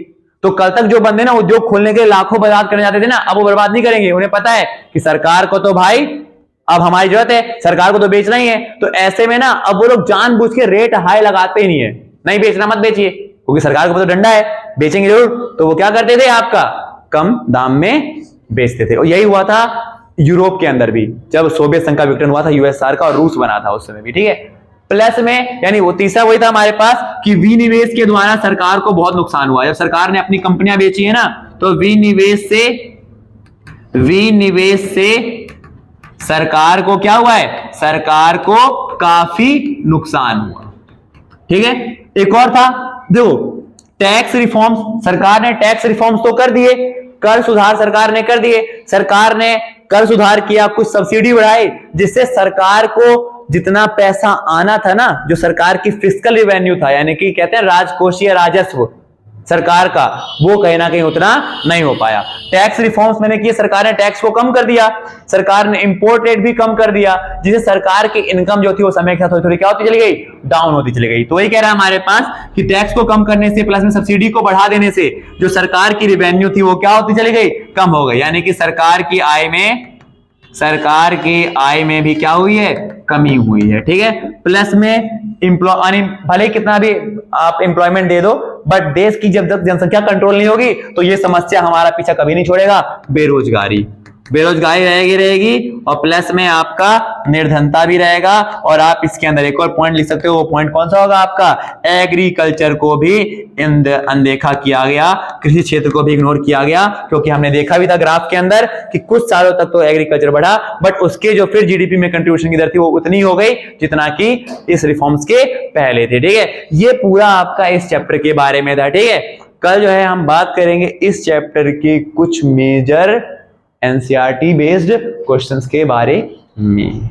तो कल तक जो बंदे ना उद्योग खोलने के लाखों बर्बाद करने जाते थे ना, अब वो बर्बाद नहीं करेंगे। उन्हें पता है कि सरकार को तो भाई अब हमारी जरूरत है, सरकार को तो बेचना ही है। तो ऐसे में ना अब वो लोग जानबूझ के रेट हाई लगाते ही नहीं है, नहीं बेचना मत बेचिए, क्योंकि सरकार को तो डंडा है, बेचेंगे जरूर। तो वो क्या करते थे, आपका कम दाम में बेचते थे। और यही हुआ था यूरोप के अंदर भी, जब सोवियत संघ का विघटन हुआ था यूएसआर का, और रूस बना था उस समय भी। ठीक है, प्लस में यानी वो तीसरा वही था हमारे पास कि विनिवेश के द्वारा सरकार को बहुत नुकसान हुआ। जब सरकार ने अपनी कंपनियां बेची है ना, तो विनिवेश से सरकार को क्या हुआ है, सरकार को काफी नुकसान हुआ। ठीक है, एक और था, देखो टैक्स रिफॉर्म्स, सरकार ने टैक्स रिफॉर्म्स तो कर दिए, कर सुधार सरकार ने कर दिए, सरकार ने कर सुधार किया, कुछ सब्सिडी बढ़ाई, जिससे सरकार को जितना पैसा आना था ना, जो सरकार की फिस्कल रिवेन्यू था, यानी कि कहते हैं राजकोषीय राजस्व सरकार का, वो कहीं ना कहीं उतना नहीं हो पाया। टैक्स रिफॉर्म्स मैंने किए, सरकार ने टैक्स को कम कर दिया, सरकार ने इंपोर्ट रेट भी कम कर दिया, जिससे सरकार की इनकम जो थी वो समय के साथ थोड़ी थोड़ी क्या होती चली गई, डाउन होती चली गई। तो वही कह रहा है हमारे पास कि टैक्स को कम करने से प्लस में सब्सिडी को बढ़ा देने से जो सरकार की रिवेन्यू थी वो क्या होती चली गई, कम हो गई। यानी कि सरकार की आय में भी क्या हुई है, कमी हुई है। ठीक है, प्लस में भले कितना भी आप एम्प्लॉयमेंट दे दो, बट देश की जब तक जनसंख्या कंट्रोल नहीं होगी तो ये समस्या हमारा पीछा कभी नहीं छोड़ेगा, बेरोजगारी रहेगी, और प्लस में आपका निर्धनता भी रहेगा। और आप इसके अंदर एक और पॉइंट लिख सकते हो, वो पॉइंट कौन सा होगा आपका, एग्रीकल्चर को भी अनदेखा किया गया, कृषि क्षेत्र को भी इग्नोर किया गया, क्योंकि हमने देखा भी था ग्राफ के अंदर कि कुछ सालों तक तो एग्रीकल्चर बढ़ा, बट उसके जो फिर जीडीपी में कंट्रीब्यूशन की दर थी वो उतनी हो गई जितना कि इस रिफॉर्म्स के पहले थे। ठीक है, ये पूरा आपका इस चैप्टर के बारे में था। ठीक है, कल जो है हम बात करेंगे इस चैप्टर के कुछ मेजर एनसीईआरटी बेस्ड क्वेश्चंस के बारे में।